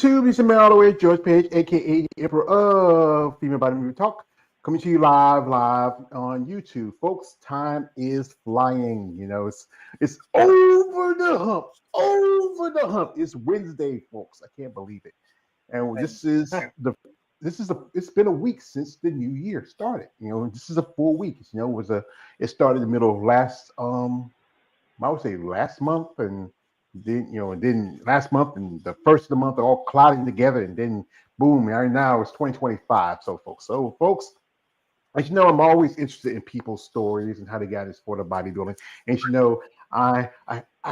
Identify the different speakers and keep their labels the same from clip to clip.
Speaker 1: YouTube, it's your man all the way, George Page, aka the Emperor of Female Body Movie Talk, coming to you live on YouTube, folks. Time is flying. It's over the hump. It's Wednesday, folks. I can't believe it. And it's been a week since the new year started. This is a full week. It started in the middle of I would say last month, and then last month and the first of the month are all clouding together, and then boom, right now it's 2025. So folks, as you know, I'm always interested in people's stories and how they got into sport of bodybuilding. And I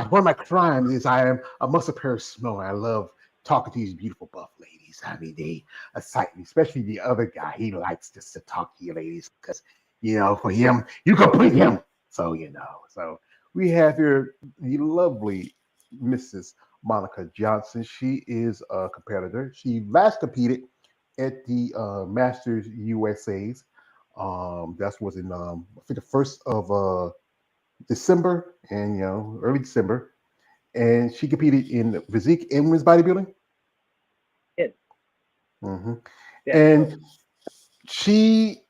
Speaker 1: one of my crimes is I am a muscle person. I love talking to these beautiful buff ladies. I mean, they excite me, especially the other guy. He likes just to talk to you ladies because for him, you complete him. So we have here the lovely Mrs. Monica Johnson. She is a competitor. She last competed at the Masters USA's. That was in I think the first of December, and early December, and she competed in physique and women's bodybuilding.
Speaker 2: It.
Speaker 1: hmm
Speaker 2: Yeah.
Speaker 1: And she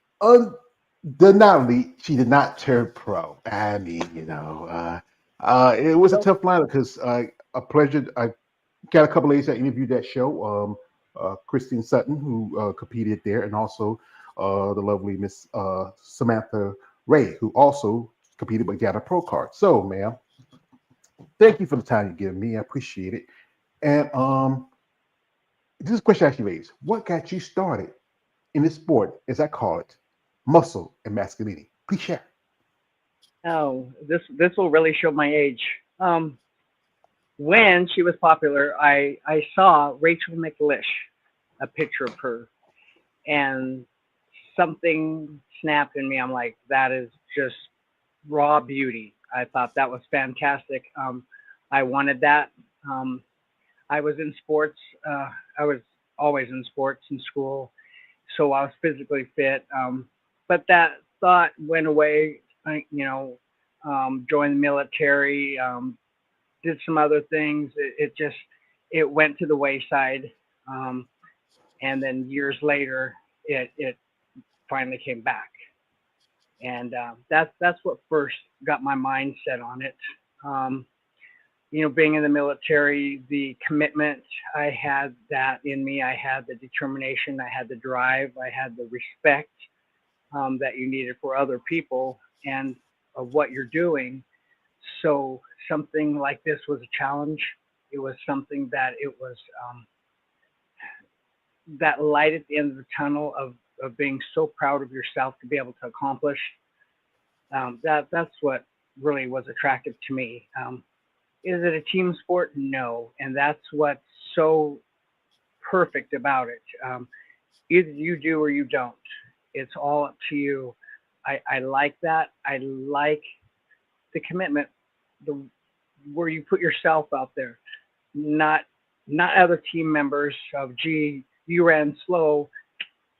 Speaker 1: she did not turn pro. I mean, it was a tough lineup because a pleasure. I got a couple ladies that interviewed that show. Christine Sutton, who competed there, and also the lovely Miss Samantha Ray, who also competed but got a pro card. So, ma'am, thank you for the time you give me. I appreciate it. And this is a question I actually raised. What got you started in this sport, as I call it, muscle and masculinity? Please share.
Speaker 2: Oh, this will really show my age. When she was popular, I saw Rachel McLish, a picture of her, and something snapped in me. I'm like, that is just raw beauty. I thought that was fantastic. I wanted that. I was in sports. I was always in sports in school, so I was physically fit. But that thought went away. Joined the military, did some other things. It went to the wayside. And then years later, it finally came back. And that's what first got my mind set on it. Being in the military, the commitment, I had that in me. I had the determination, I had the drive, I had the respect that you needed for other people and of what you're doing. So something like this was a challenge. It was something that it was that light at the end of the tunnel of being so proud of yourself to be able to accomplish. That's what really was attractive to me. Is it a team sport? No, and that's what's so perfect about it. Either you do or you don't. It's all up to you. I like that. I like the commitment, where you put yourself out there, not other team members of, gee, you ran slow,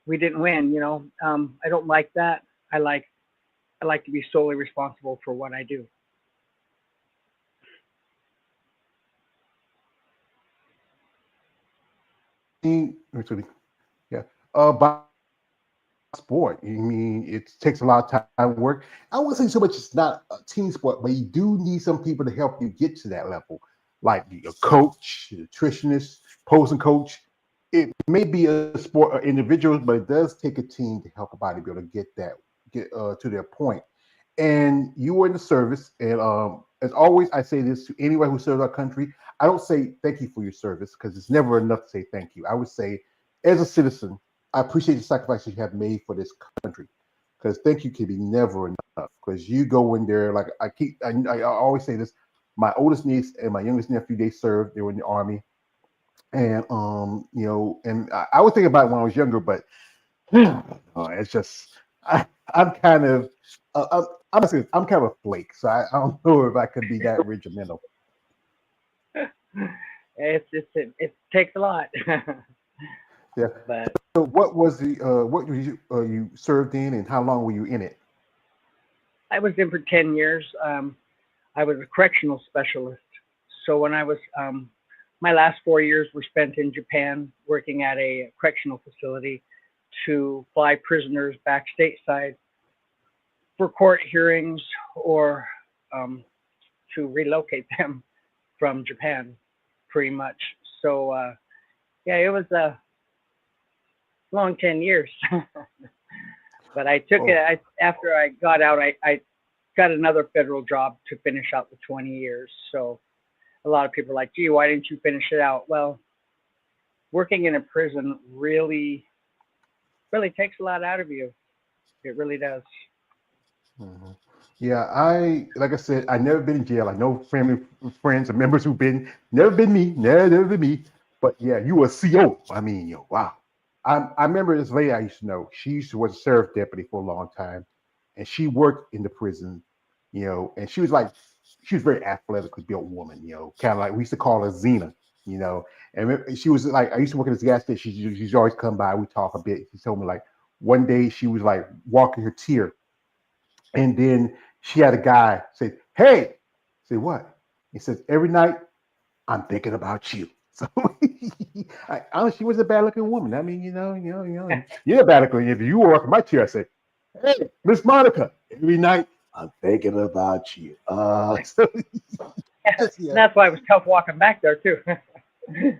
Speaker 2: we didn't win. I don't like that. I like to be solely responsible for what I do.
Speaker 1: Yeah. By sport. I mean, it takes a lot of time work. I wouldn't say so much it's not a team sport, but you do need some people to help you get to that level, like a coach, a nutritionist, posing coach. It may be a sport or individuals, but it does take a team to help a bodybuilder get to their point. And you were in the service, and as always, I say this to anyone who serves our country. I don't say thank you for your service because it's never enough to say thank you. I would say, as a citizen, I appreciate the sacrifices you have made for this country, because thank you can be never enough. Because you go in there, like I always say this. My oldest niece and my youngest nephew, they served. They were in the army, and and I was thinking about it when I was younger, but it's just I'm kind of I'm gonna say I'm kind of a flake, so I don't know if I could be that regimental.
Speaker 2: It takes a lot.
Speaker 1: Yeah.
Speaker 2: But
Speaker 1: So what was the what you served in, and how long were you in it?
Speaker 2: I was in for 10 years. I was a correctional specialist. So when I was my last 4 years were spent in Japan working at a correctional facility to fly prisoners back stateside for court hearings or um, to relocate them from Japan, pretty much. So yeah, it was a long 10 years, but I took it.
Speaker 1: Oh,
Speaker 2: After I got out, I got another federal job to finish out the 20 years. So a lot of people are like, gee, why didn't you finish it out? Well, working in a prison really takes a lot out of you. It really does.
Speaker 1: mhm. Yeah, like I said, I never been in jail. I know family, friends, and members who've been. Never been me. Never been me. But yeah, you were CO. I mean, wow. I remember this lady I used to know. She used to was a sheriff deputy for a long time, and she worked in the prison. And she was very athletically built woman. Kind of like we used to call her Xena. And she was like I used to work at this gas station. She's always come by. We talk a bit. She told me like one day she was like walking her tear, and then she had a guy say, "Hey," I say what? He says, "Every night I'm thinking about you." So she was a bad looking woman. I mean, and you're bad looking. If you were up in my chair, I said, "Hey, Miss Monica, every night I'm thinking about you." So just
Speaker 2: And
Speaker 1: yeah,
Speaker 2: that's why it was tough walking back there too.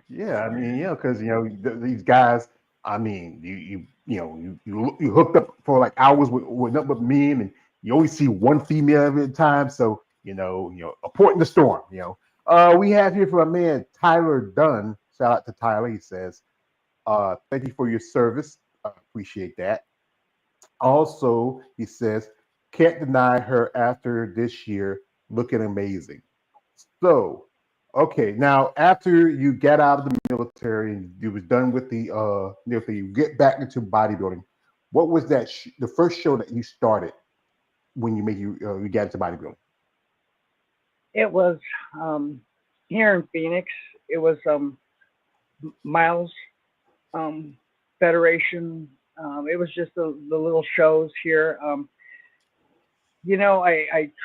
Speaker 1: yeah. I mean, because these guys. I mean, you hooked up for like hours with nothing but men, and you always see one female every time. So a port in the storm. We have here for a man Tyler Dunn. Shout out to Tyler. He says, "Thank you for your service. Appreciate that." Also, he says, "Can't deny her after this year, looking amazing." So, okay, now after you get out of the military and you was done with the you get back into bodybuilding, what was the first show that you started when you got into bodybuilding?
Speaker 2: It was um, here in Phoenix. It was Miles um, Federation. It was just the little shows here. I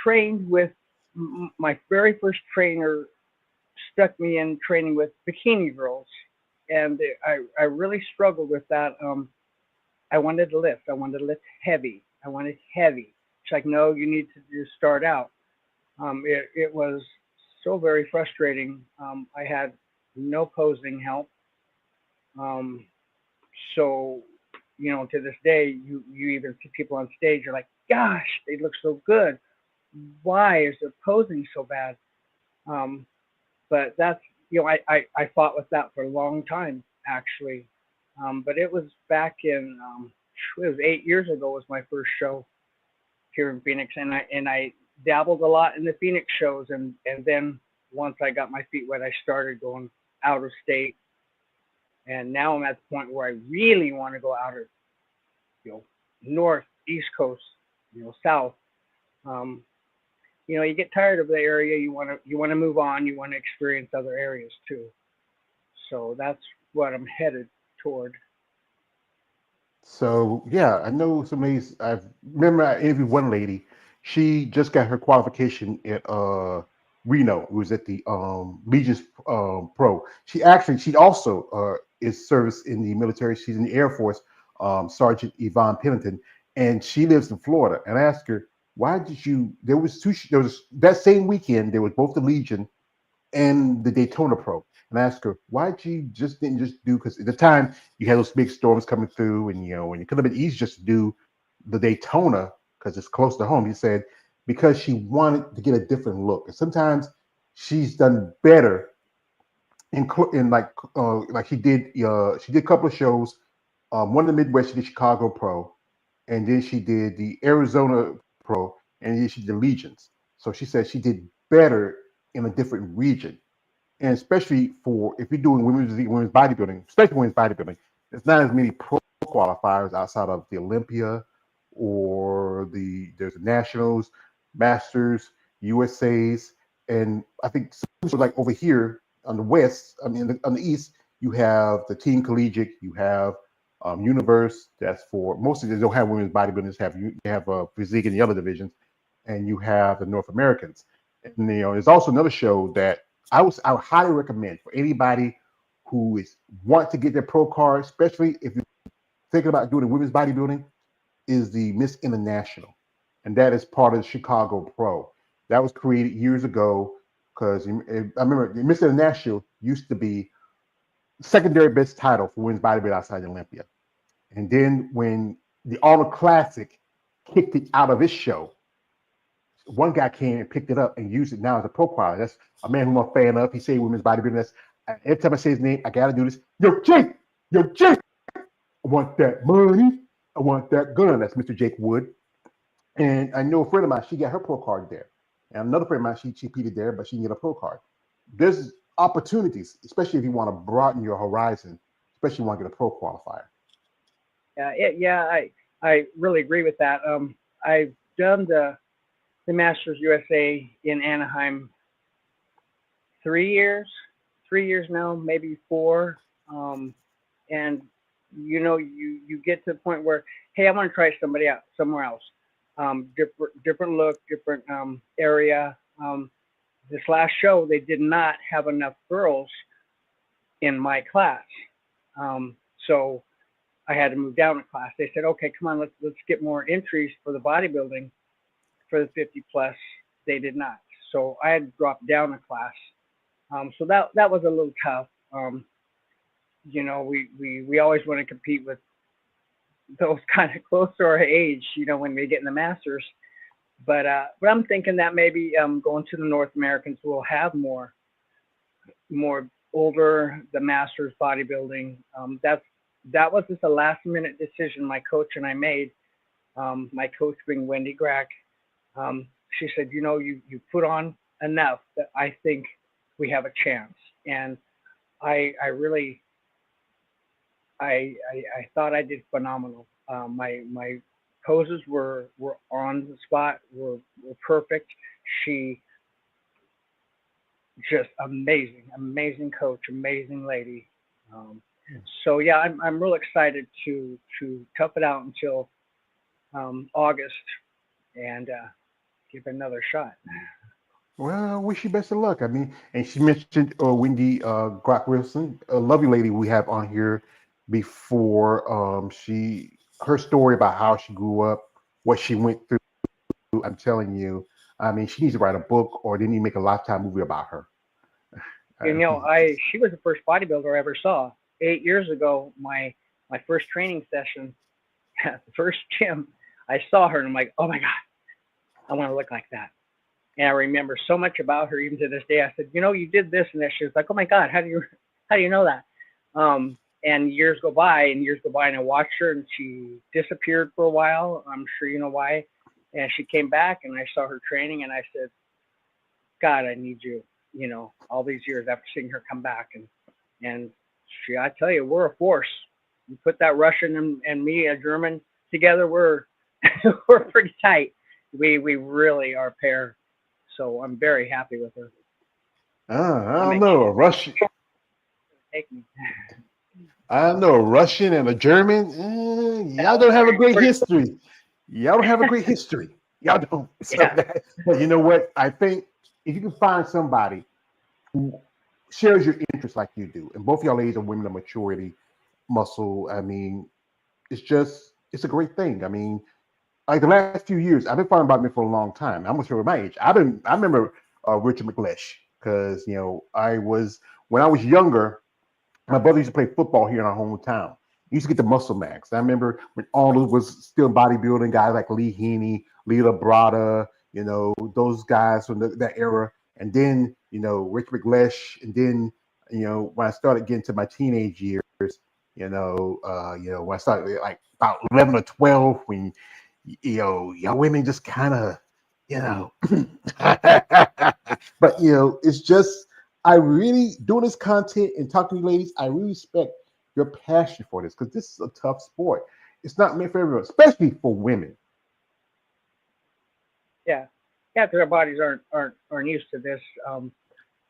Speaker 2: trained with my very first trainer stuck me in training with bikini girls, and I really struggled with that. I wanted to lift. I wanted to lift heavy. I wanted heavy. It's like, no, you need to just start out. It was so very frustrating. I had no posing help. Um, so, to this day, you even see people on stage, you're like, gosh, they look so good. Why is their posing so bad? Um, but that's, I fought with that for a long time, actually. But it was back in, it was 8 years ago was my first show here in Phoenix, and I dabbled a lot in the Phoenix shows, and then once I got my feet wet, I started going out of state, and now I'm at the point where I really want to go out of, you know, north, east coast, south. Um, you get tired of the area, you want to move on, you want to experience other areas too. So that's what I'm headed toward.
Speaker 1: So yeah, I know some ladies. I remember I interviewed one lady. She just got her qualification at Reno. It was at the Legion's Pro. She also is service in the military. She's in the Air Force, Sergeant Yvonne Pennington, and she lives in Florida. And I asked her, why did you? There was that same weekend. There was both the Legion and the Daytona Pro. And I asked her, why you just didn't just do, because at the time you had those big storms coming through, and it could have been easy just to do the Daytona because it's close to home. He said, because she wanted to get a different look. And sometimes she's done better in like she did a couple of shows. One in the Midwest, she did Chicago Pro, and then she did the Arizona Pro, and then she did Legions. So she said she did better in a different region, and especially for if you're doing women's bodybuilding, especially women's bodybuilding, there's not as many pro qualifiers outside of the Olympia or there's the Nationals, Masters, USA's, and I think so like over here on the west, I mean on the east, you have the Team Collegiate, you have Universe. That's for most of them don't have women's bodybuilders. Have physique in the other divisions, and you have the North Americans. And there's also another show that I would highly recommend for anybody who is want to get their pro card, especially if you're thinking about doing women's bodybuilding, is the Miss International, and that is part of the Chicago Pro. That was created years ago because I remember the Miss International used to be secondary best title for women's bodybuilding outside Olympia. And then when the Arnold Classic kicked it out of its show, one guy came and picked it up and used it now as a profile. That's a man who I'm a fan of. He say women's bodybuilding. That's every time I say his name, I gotta do this. Yo, Jake, I want that money. I want that gun. That's Mr. Jake Wood. And I know a friend of mine, she got her pro card there. And another friend of mine, she competed there, but she didn't get a pro card. There's opportunities, especially if you want to broaden your horizon, especially if you want to get a pro qualifier.
Speaker 2: I really agree with that. I've done the Masters USA in Anaheim 3 years now, maybe 4. And you get to the point where, hey, I want to try somebody out somewhere else. Different look, different area. This last show, they did not have enough girls in my class. So I had to move down a class. They said, okay, come on, let's get more entries for the bodybuilding for the 50 plus. They did not. So I had to drop down a class. So that was a little tough. We always want to compete with those kind of close to our age, when we get in the Masters. But I'm thinking that maybe going to the North Americans will have more older, the Masters bodybuilding. That was just a last minute decision my coach and I made. My coach being Wendy Graack. She said, you put on enough that I think we have a chance. And I really thought I did phenomenal. My poses were on the spot, were perfect. She just amazing coach, amazing lady. So yeah, I'm real excited to tough it out until August and give it another shot.
Speaker 1: Well, I wish you best of luck. I mean, and she mentioned Wendy Graack Wilson, a lovely lady we have on here before. Her story about how she grew up, what she went through. I'm telling you, I mean, she needs to write a book, or they need to make a Lifetime movie about her.
Speaker 2: She was the first bodybuilder I ever saw. 8 years ago, my first training session at the first gym, I saw her and I'm like, oh my God, I want to look like that. And I remember so much about her even to this day. I said, you did this and that. She was like, oh my God, how do you know that? And years go by and I watched her and she disappeared for a while. I'm sure you know why. And she came back and I saw her training and I said, God, I need you, all these years after seeing her come back. And I tell you, we're a force. You put that Russian and me, a German, together, we're pretty tight. We really are a pair. So I'm very happy with her.
Speaker 1: I don't know, a Russian. I don't know, a Russian and a German. Y'all don't have a great history. Y'all don't. So but you know what? I think if you can find somebody who shares your interests like you do, and both y'all ladies are women of maturity, muscle. I mean, it's a great thing. I mean, like the last few years, I've been following about me for a long time. I'm sure my age. I remember Richard McLeish because when I was younger, my brother used to play football here in our hometown. He used to get the muscle max. I remember when Arnold was still bodybuilding, guys like Lee Heaney, Lee Labrada, those guys from that era. And then, Richard McLeish. And then, when I started getting to my teenage years, when I started like about 11 or 12, when young women just kind of, but it's just, I really doing this content and talking to you ladies, I really respect your passion for this because this is a tough sport. It's not meant for everyone, especially for women.
Speaker 2: Yeah, their bodies aren't used to this.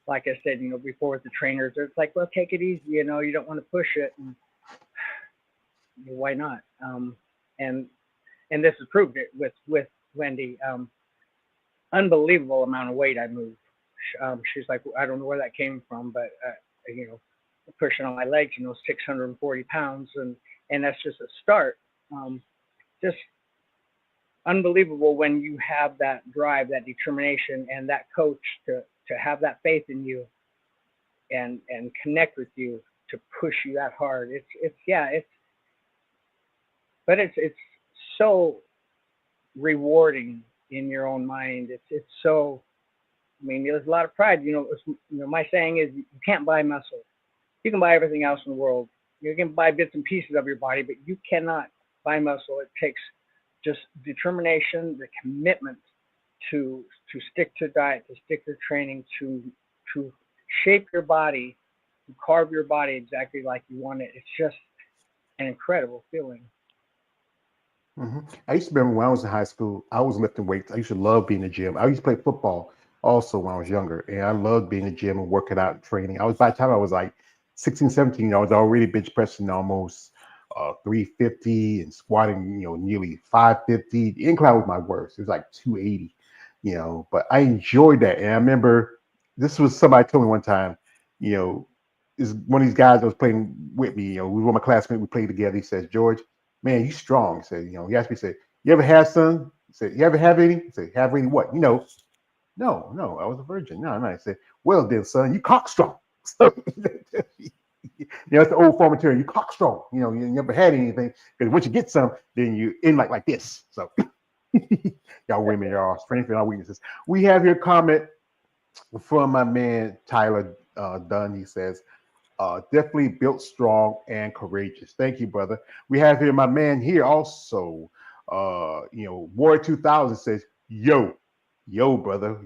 Speaker 2: Like I said, before with the trainers, it's like, well, take it easy. You don't want to push it. And why not? And this has proved it with Wendy. Unbelievable amount of weight I moved. She's like, I don't know where that came from, but pushing on my legs, 640 pounds, and that's just a start. Just unbelievable when you have that drive, that determination, and that coach to have that faith in you and connect with you to push you that hard. It's so rewarding in your own mind. It's so, I mean, there's a lot of pride. My saying is, you can't buy muscle. You can buy everything else in the world. You can buy bits and pieces of your body, but you cannot buy muscle. It takes just determination, the commitment to stick to diet, to stick to training, to shape your body, to carve your body exactly like you want it. It's just an incredible feeling.
Speaker 1: I used to remember when I was in high school, I was lifting weights. I used to love being in the gym. I used to play football also when I was younger, and I loved being in the gym and working out and training. By the time I was like 16, 17, I was already bench pressing almost 350 and squatting, nearly 550. The incline was my worst. It was like 280, but I enjoyed that. And I remember this was somebody told me one time, is one of these guys that was playing with me, we were my classmates, we played together. He says, George, man, you strong. He said, he asked me, he said, you ever have son? He said, you ever have any? He said, have any what? No, I was a virgin. No. I said, well then, son, you cock strong. So, it's the old former term, you cock strong. You never had anything. Because once you get some, then you end like this. So y'all women, y'all strength and our weaknesses. We have here a comment from my man, Tyler Dunn. He says, definitely built strong and courageous. Thank you, brother. We have here my man here also. Warrior 2000 says, yo, brother,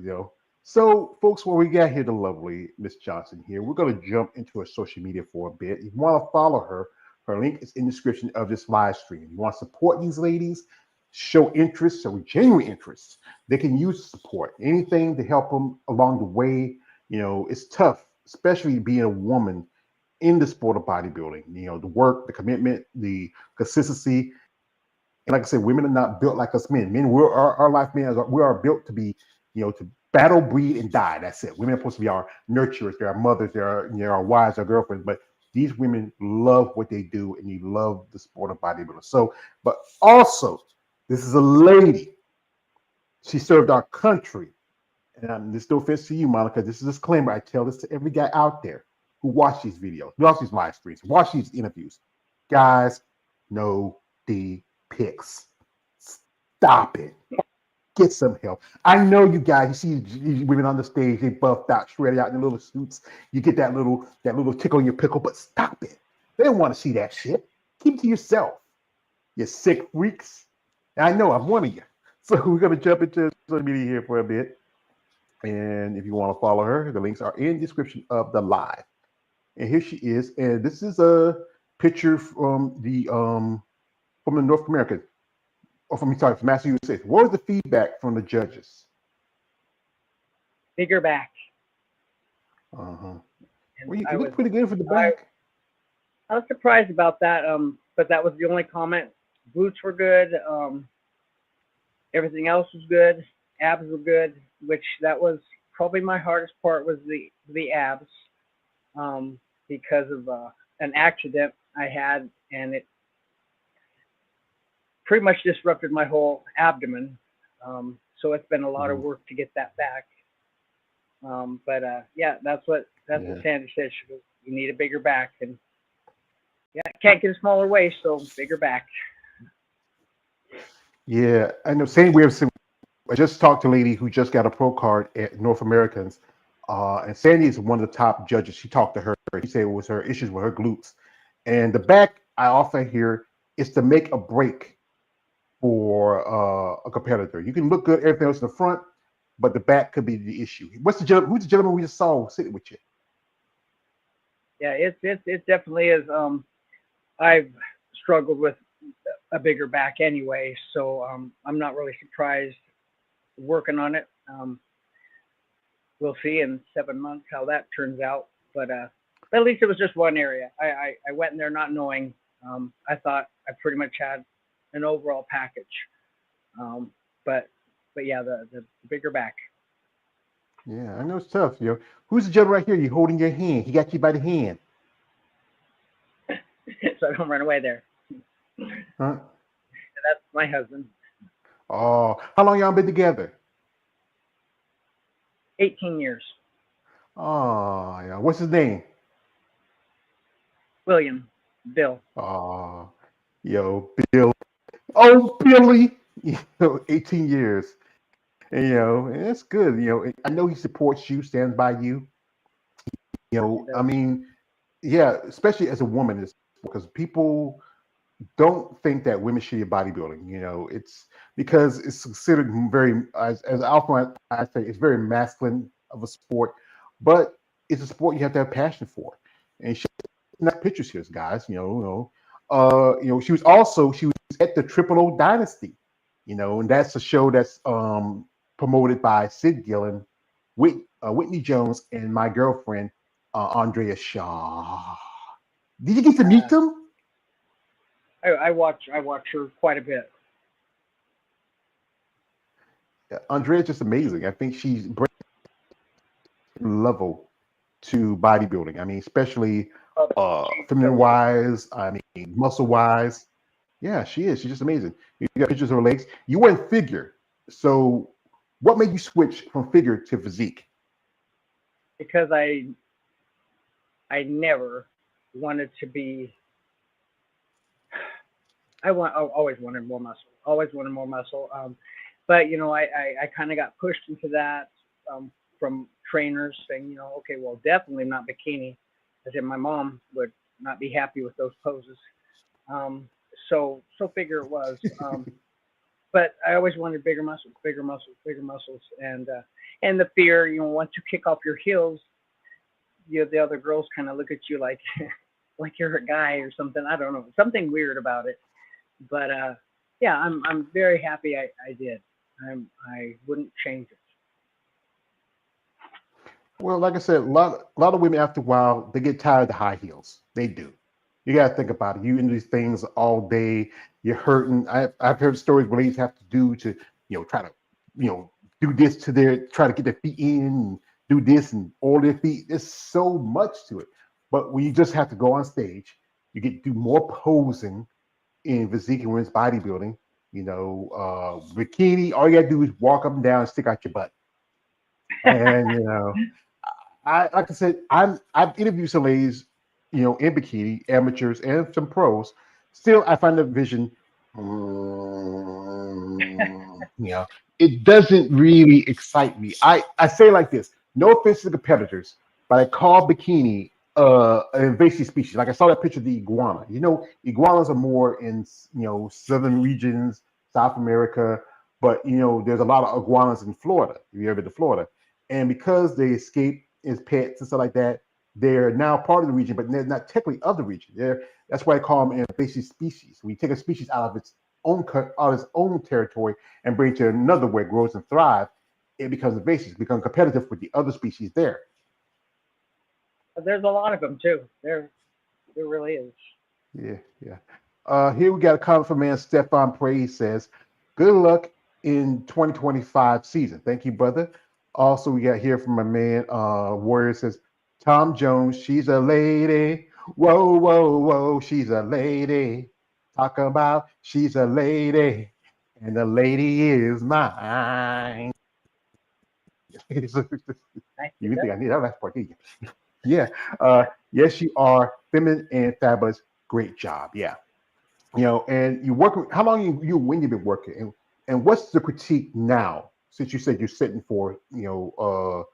Speaker 1: So, folks, what we got here, the lovely Miss Johnson here, we're going to jump into her social media for a bit. If you want to follow her, her link is in the description of this live stream. If you want to support these ladies, show interest, show genuine interest, they can use support. Anything to help them along the way. It's tough, especially being a woman in the sport of bodybuilding. The work, the commitment, the consistency. And like I said, women are not built like us men. Men, our life men, we are built to be, to battle, breed, and die. That's it. Women are supposed to be our nurturers, they're our mothers, they're our wives, our girlfriends. But these women love what they do and they love the sport of bodybuilding. So, but also, this is a lady. She served our country. And this no offense to you, Monica. This is a disclaimer. I tell this to every guy out there who watch these videos, watch these live streams, watch these interviews. Guys, no D pics. Stop it. Get some help. I know you guys, you see these women on the stage, they buffed out, shredded out in little suits. You get that little tickle in your pickle, but stop it. They don't want to see that shit. Keep it to yourself. You sick freaks. And I know I'm one of you. So we're gonna jump into social media here for a bit. And if you want to follow her, the links are in the description of the live. And here she is. And this is a picture from the North American, or from Massachusetts. What was the feedback from the judges?
Speaker 2: Bigger back.
Speaker 1: Well, you look pretty good for the back.
Speaker 2: I was surprised about that, but that was the only comment. Glutes were good. Everything else was good. Abs were good, which that was probably my hardest part, was the abs, because of an accident I had, and it pretty much disrupted my whole abdomen. So it's been a lot of work to get that back. Yeah, that's what Sandra said. She goes, you need a bigger back, and yeah, can't get a smaller waist, so bigger back.
Speaker 1: Yeah, I know. Same way. I just talked to a lady who just got a pro card at North Americans, and Sandy is one of the top judges. She talked to her. She said it was her issues with her glutes, and the back. I often hear is to make a break for a competitor. You can look good, everything else in the front, but the back could be the issue. Who's the gentleman we just saw sitting with you?
Speaker 2: Yeah, it definitely is. I've struggled with a bigger back anyway, so I'm not really surprised. Working on it. We'll see in 7 months how that turns out, but at least it was just one area. I went in there not knowing. I thought I pretty much had an overall package, but yeah, the bigger back.
Speaker 1: Yeah, I know it's tough. Who's the gentleman right here? You holding your hand. He got you by the hand.
Speaker 2: So I don't run away there.
Speaker 1: Huh?
Speaker 2: And that's my husband.
Speaker 1: Oh, how long y'all been together?
Speaker 2: 18 years.
Speaker 1: Oh, yeah. What's his name?
Speaker 2: William, Bill.
Speaker 1: Oh, Bill. Oh, Billy. 18 years. And, and that's good. I know he supports you, stands by you.
Speaker 2: Yes, he
Speaker 1: I
Speaker 2: does.
Speaker 1: mean, yeah, especially as a woman, because people don't think that women should be bodybuilding. It's because it's considered very, as Alpha I say, it's very masculine of a sport, but it's a sport you have to have passion for. And she nice pictures here, guys. She was at the Triple O Dynasty. And that's a show that's promoted by Sid Gillen, Whitney Jones, and my girlfriend Andrea Shaw. Did you get to meet
Speaker 2: Uh,
Speaker 1: them?
Speaker 2: I watch her quite a bit.
Speaker 1: Andrea's just amazing. I think she's bringing level to bodybuilding. I mean, especially
Speaker 2: She
Speaker 1: feminine
Speaker 2: totally is.
Speaker 1: wise. I mean, muscle wise. Yeah, she is. She's just amazing. You got pictures of her legs. You went figure. So, what made you switch from figure to physique?
Speaker 2: Because I never wanted to be. I always wanted more muscle. Always wanted more muscle. But I kind of got pushed into that from trainers saying, okay, well, definitely not bikini. I said my mom would not be happy with those poses. Um, so figure it was. But I always wanted bigger muscles, bigger muscles, bigger muscles, and the fear, once you kick off your heels, the other girls kind of look at you like like you're a guy or something. I don't know, something weird about it. But yeah, I'm very happy I did. I wouldn't change it.
Speaker 1: Well, like I said, a lot of women after a while they get tired of the high heels. They do. You got to think about it. You in these things all day. You're hurting. I've heard stories where ladies have to do to try to you know do this to try to get their feet in and do this and all their feet. There's so much to it. But when you just have to go on stage, you get to do more posing in physique and women's bodybuilding. Bikini. All you got to do is walk up and down and stick out your butt. And I like I said, I've interviewed some ladies, in bikini, amateurs and some pros. Still, I find the vision, it doesn't really excite me. I say it like this: no offense to the competitors, but I call bikini an invasive species. Like I saw that picture of the iguana. Iguanas are more in southern regions, South America, but there's a lot of iguanas in Florida. If you ever been to Florida, and because they escape as pets and stuff like that, they're now part of the region, but they're not technically of the region. That's why I call them an invasive species. We take a species out of its own territory and bring it to another where it grows and thrives. It becomes invasive, it becomes competitive with the other species there.
Speaker 2: There's a lot of them too. There really is.
Speaker 1: Yeah, yeah. Here we got a comment from man Stefan Prey. He says, "Good luck in 2025 season." Thank you, brother. Also, we got here from my man Warrior says, "Tom Jones, she's a lady. Whoa, whoa, whoa, she's a lady. Talk about she's a lady, and the lady is mine." You
Speaker 2: I see
Speaker 1: think
Speaker 2: that.
Speaker 1: I need that last part, did you? Yeah. Yes, you are feminine and fabulous. Great job. Yeah. And you work. How long when you've been working, and what's the critique now? Since you said you're sitting for the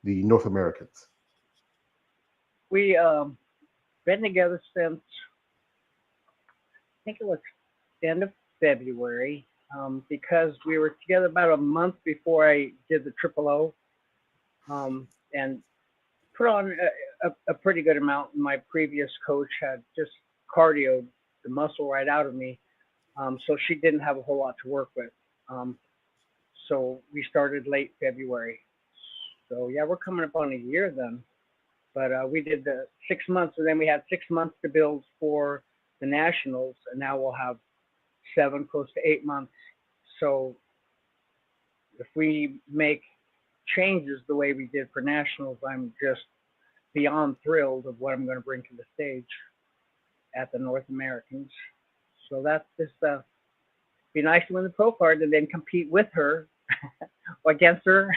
Speaker 1: North Americans.
Speaker 2: We been together since I think it was the end of February. Because we were together about a month before I did the Triple O, and put on a pretty good amount. My previous coach had just cardio the muscle right out of me, so she didn't have a whole lot to work with. Um, so we started late February. So yeah, we're coming up on a year then. But we did the 6 months, and then we had 6 months to build for the nationals, and now we'll have 7, close to 8 months. So if we make changes the way we did for nationals, I'm just beyond thrilled of what I'm going to bring to the stage at the North Americans. So that's just be nice to win the pro card and then compete with her or against her,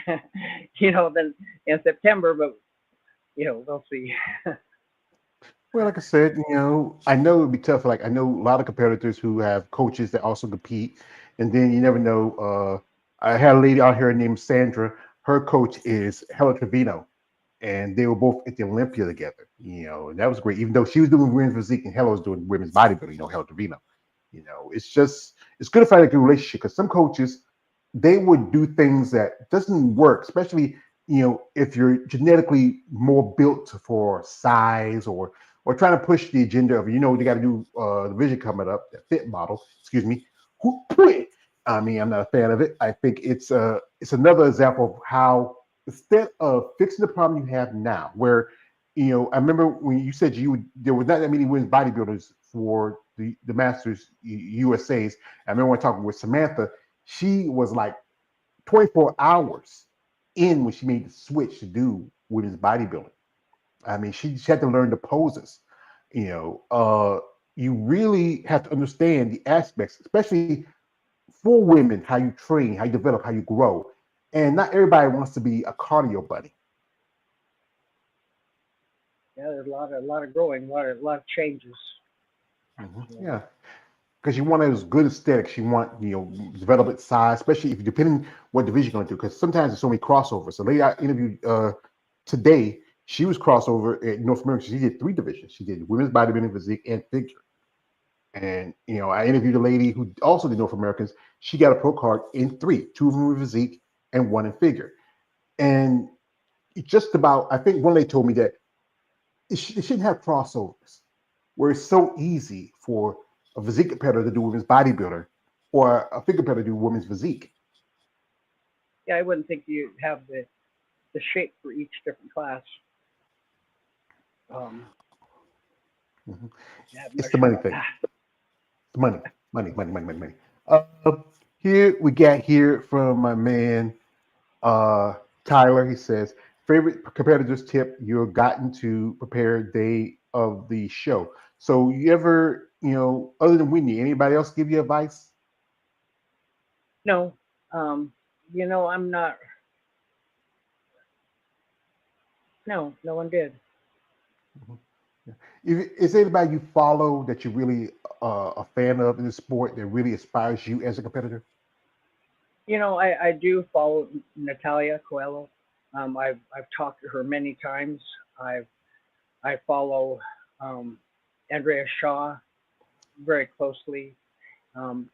Speaker 2: then in September. But we'll see.
Speaker 1: Well, like I said, I know it'd be tough. Like I know a lot of competitors who have coaches that also compete, and then you never know. I had a lady out here named Sandra. Her coach is Hella Trevino, and they were both at the Olympia together. And that was great. Even though she was doing women's physique and Hella was doing women's bodybuilding, Hella Trevino. It's good to find a good relationship because some coaches they would do things that doesn't work, especially if you're genetically more built for size or trying to push the agenda of they got to do the vision coming up, the fit model. Excuse me. I mean, I'm not a fan of it. I think it's another example of how instead of fixing the problem you have now, where I remember when you said there was not that many women's bodybuilders for the Masters USA's. I remember when talking with Samantha, she was like 24 hours in when she made the switch to do women's bodybuilding. I mean, she had to learn the poses. You really have to understand the aspects, especially for women, how you train, how you develop, how you grow. And not everybody wants to be a cardio buddy.
Speaker 2: Yeah, there's a lot of growing, a lot of changes.
Speaker 1: Yeah, because you want those good aesthetics. You want develop its size, especially if you depending what division you're going to do. Because sometimes there's so many crossovers. So lady I interviewed today, she was crossover at North America. She did 3 divisions. She did women's bodybuilding, physique, and figure. And I interviewed a lady who also did North Americans. She got a pro card in 3, 2 of them were physique and 1 in figure. And just about, I think one lady told me that it shouldn't have crossovers where it's so easy for a physique competitor to do women's bodybuilder or a figure competitor to do women's physique.
Speaker 2: Yeah, I wouldn't think you'd have the shape for each different class. Um,
Speaker 1: Mm-hmm.
Speaker 2: yeah, I'm
Speaker 1: It's
Speaker 2: not
Speaker 1: the
Speaker 2: sure
Speaker 1: money
Speaker 2: about
Speaker 1: thing.
Speaker 2: that.
Speaker 1: Money, money, money, money, money, money. Uh, Here we got here from my man uh, Tyler. He says, favorite competitors tip you've gotten to prepare day of the show. So you ever, other than Wendy, anybody else give you advice?
Speaker 2: No, um, I'm not. No, no one did.
Speaker 1: Mhm. Yeah. Is there anybody you follow that you're really a fan of in the sport that really inspires you as a competitor?
Speaker 2: I do follow Natalia Coelho. I've talked to her many times. I follow um, Andrea Shaw very closely. And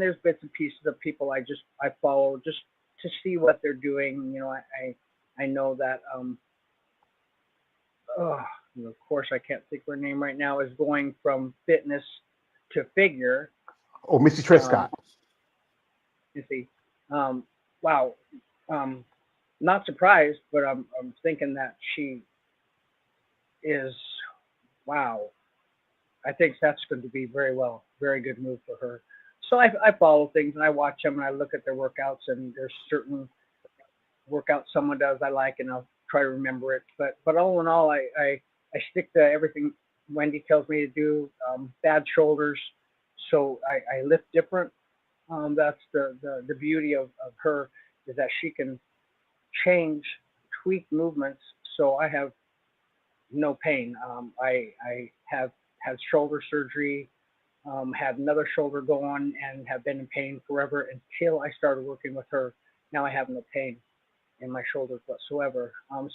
Speaker 2: there's bits and pieces of people I follow just to see what they're doing. I know that oh, of course I can't think of her name right now is going from fitness to figure.
Speaker 1: Oh, Missy
Speaker 2: Um,
Speaker 1: Trescott.
Speaker 2: you see, um, wow, um, not surprised, but I'm thinking that she is wow. I think that's going to be very good move for her. So I follow things and I watch them and I look at their workouts and there's certain workouts someone does I like and I'll try to remember it. But all in all, I stick to everything Wendy tells me to do. Bad shoulders, so I lift different. That's the beauty of her is that she can change, tweak movements. So I have no pain. I have had shoulder surgery, had another shoulder go on, and have been in pain forever until I started working with her. Now I have no pain in my shoulders whatsoever.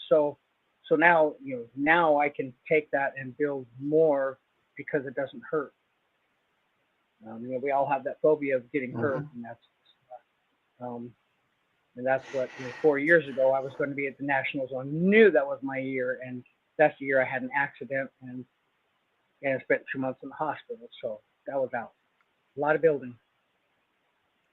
Speaker 2: So now now I can take that and build more because it doesn't hurt. We all have that phobia of getting hurt,
Speaker 1: Mhm.
Speaker 2: um, and that's what 4 years ago I was going to be at the nationals. I knew that was my year, and that's the year I had an accident and I spent 2 months in the hospital. So that was out. A lot of building.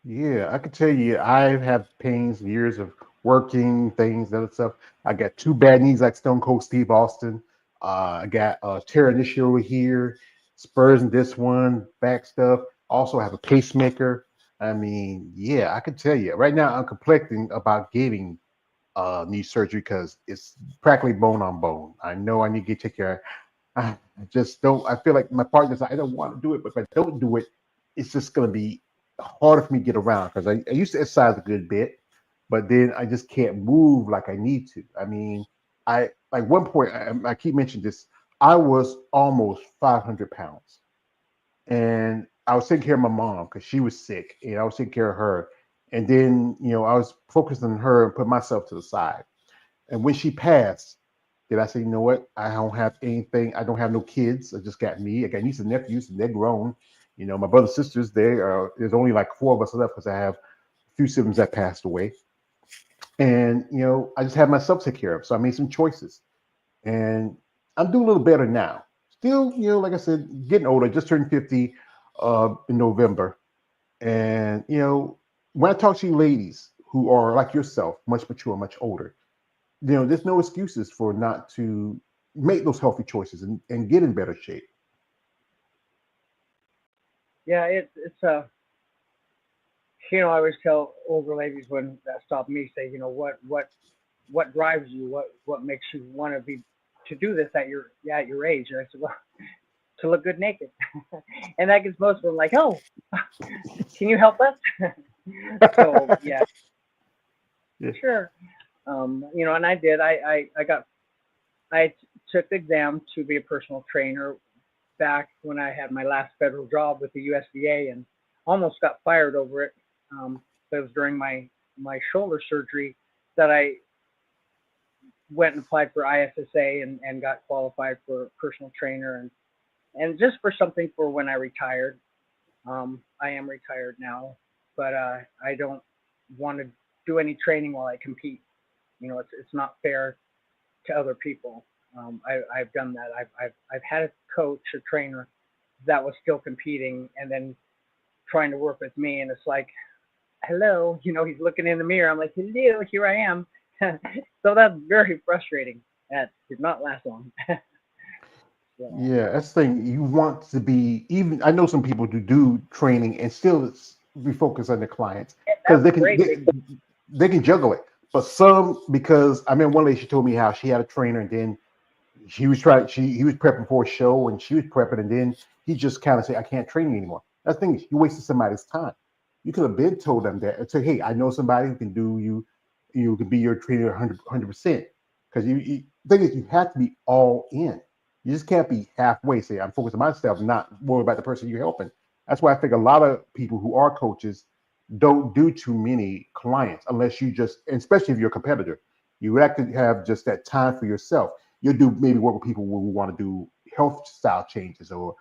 Speaker 1: Yeah, I could tell you, I have pains, years of working things, other stuff. I got 2 bad knees like Stone Cold Steve Austin. I got tear in this shoulder here, spurs in this one, back stuff. Also have a pacemaker. I mean, yeah, I can tell you right now. I'm conflicting about getting knee surgery because it's practically bone on bone. I know I need to get take care. I just don't. I feel like my partner's. I don't want to do it, but if I don't do it, it's just going to be harder for me to get around because I used to exercise a good bit, but then I just can't move like I need to. I mean, I like one point. I keep mentioning this. I was almost 500 pounds, and I was taking care of my mom because she was sick, and I was taking care of her. And then I was focused on her and put myself to the side. And when she passed, did I say, you know what? I don't have anything. I don't have no kids. I just got me. I got nieces and nephews, and they're grown. My brothers, sisters, there's only like four of us left because I have a few siblings that passed away. And, I just had myself to take care of. So I made some choices. And I'm doing a little better now. Still, like I said, getting older. Just turned 50 in November. And, when I talk to you ladies who are like yourself, much mature, much older, there's no excuses for not to make those healthy choices and get in better shape.
Speaker 2: Yeah, it's I always tell older ladies when that stop me, say, what drives you, what makes you want to be to do this at your age? And I said, well, to look good naked, and that gets most of them like, oh, can you help us? So yeah,
Speaker 1: Yeah.
Speaker 2: sure. And I did. I took the exam to be a personal trainer back when I had my last federal job with the USDA and almost got fired over it. But it was during my shoulder surgery that I went and applied for ISSA and got qualified for personal trainer and just for something for when I retired. I am retired now, but I don't want to do any training while I compete. It's not fair to other people. I've done that. I've had a coach, a trainer that was still competing, and then trying to work with me, and it's like, hello, he's looking in the mirror. I'm like, hello, here I am. So that's very frustrating. That did not last long. So,
Speaker 1: Yeah, that's the thing. You want to be even. I know some people do training and still be focused on their clients
Speaker 2: and
Speaker 1: because
Speaker 2: that's
Speaker 1: they can
Speaker 2: great.
Speaker 1: they can juggle it. But some because I mean one lady she told me how she had a trainer and then he was prepping for a show and she was prepping and then he just kind of said I can't train you anymore. That's the thing. You wasted somebody's time. You could have been told them that and say, hey, I know somebody who can do you can be your trainer 100%. Because the thing is you have to be all in. You just can't be halfway. Say I'm focused on myself, not worry about the person you're helping. That's why I think a lot of people who are coaches don't do too many clients unless you just, especially if you're a competitor, you have to have just that time for yourself. You'll do maybe work with people who want to do health style changes or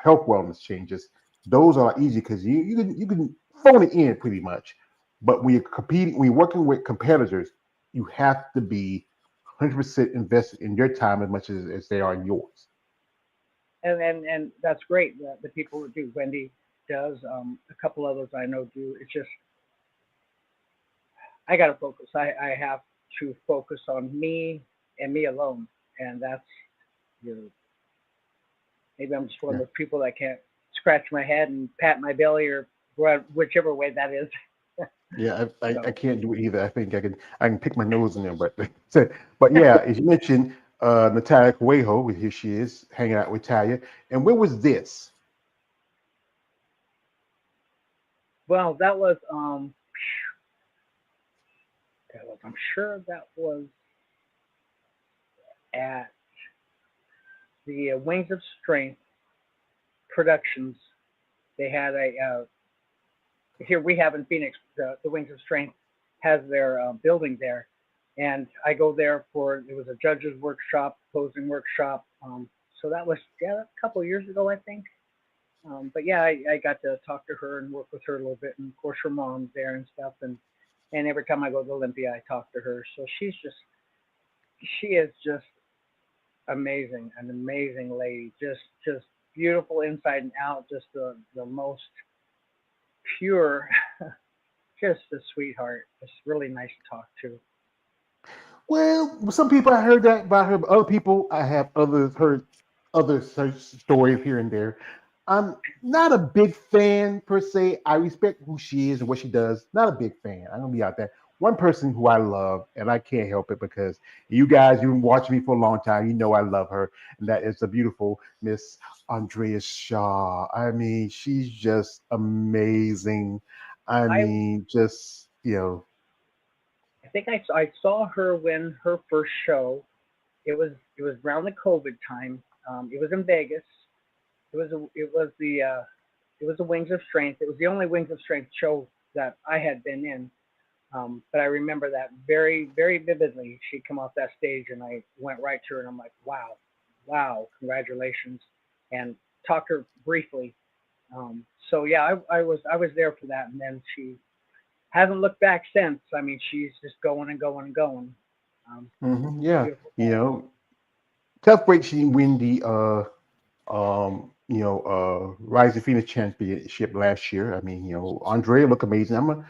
Speaker 1: health wellness changes. Those are easy because you can phone it in pretty much. But when you're competing, when you're working with competitors, you have to be 100% invested in your time as much as they are in yours.
Speaker 2: And that's great. The people who do, Wendy does, a couple others I know do. It's just I got to focus. I have to focus on me and me alone, and that's you know, maybe I'm just one of
Speaker 1: Yeah,
Speaker 2: those people that can't scratch my head and pat my belly or whichever way that is.
Speaker 1: yeah. I
Speaker 2: So,
Speaker 1: can't do it either. I think I can pick my nose in there, but but yeah, as you mentioned, Natalia Cuejo, here she is hanging out with Talia. And where was this?
Speaker 2: well, I'm sure that was at the Wings of Strength Productions. They had here we have in Phoenix, the Wings of Strength has their building there, and I go there for it was a judges workshop, posing workshop. So that was a couple of years ago, I think. But yeah, I got to talk to her and work with her a little bit, and of course her mom's there and stuff, and every time I go to Olympia, I talk to her. So she is just amazing, an amazing lady, just beautiful inside and out, just the most pure, just a sweetheart. It's really nice to talk to.
Speaker 1: Well, some people I heard that about her, but other people I have others heard other such stories here and there. I'm not a big fan per se. I respect who she is and what she does. Not a big fan. I'm gonna be out there. One person who I love, and I can't help it because you guys, you've been watching me for a long time. You know I love her, and that is the beautiful Miss Andrea Shaw. I mean, she's just amazing. I
Speaker 2: I
Speaker 1: mean, just
Speaker 2: I think I saw her when her first show. It was around the COVID time. It was in Vegas. It was the Wings of Strength. It was the only Wings of Strength show that I had been in. But I remember that very, very vividly. She'd come off that stage, and I went right to her, and I'm like, wow, wow, congratulations, and talked to her briefly. So yeah, I was there for that, and then she hasn't looked back since. I mean, she's just going and going and going.
Speaker 1: yeah,
Speaker 2: Beautiful
Speaker 1: you
Speaker 2: gal.
Speaker 1: know, tough break. She win the Rising Phoenix Championship last year. I mean, Andrea looked amazing.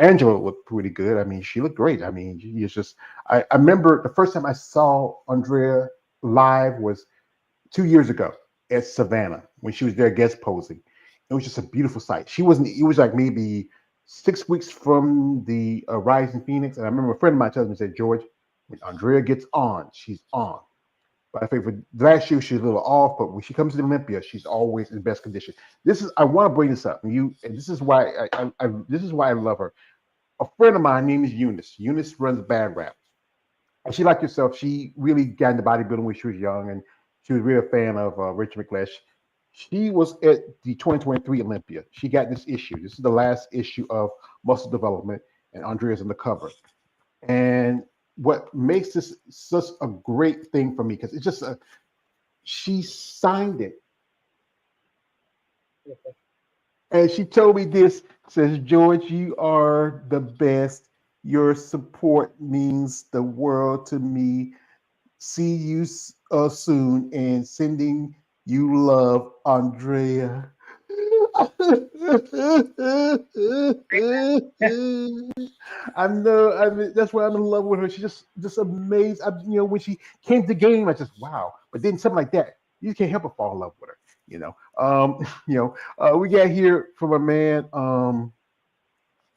Speaker 1: Angela looked pretty good. I mean, she looked great. I mean, she is just. I remember the first time I saw Andrea live was 2 years ago at Savannah when she was there guest posing. It was just a beautiful sight. She wasn't. It was like maybe 6 weeks from the Rising Phoenix, and I remember a friend of mine telling me, said, George, when Andrea gets on, she's on. But I think for last year she's a little off, but when she comes to Olympia, she's always in best condition. This is I want to bring this up, and this is why this is why I love her. A friend of mine named is Eunice. Eunice runs Bad Rap, and she like yourself. She really got into bodybuilding when she was young, and she was really a fan of Richard McLesh. She was at the 2023 Olympia. She got this issue. This is the last issue of Muscle Development, and Andrea's on the cover. And what makes this such a great thing for me because it's just she signed it and she told me this, says, George, you are the best. Your support means the world to me. See you soon and sending you love, Andrea. I mean, that's why I'm in love with her. She's just amazing. When she came to the game, I just wow. But then something like that, you can't help but fall in love with her. We got here from a man.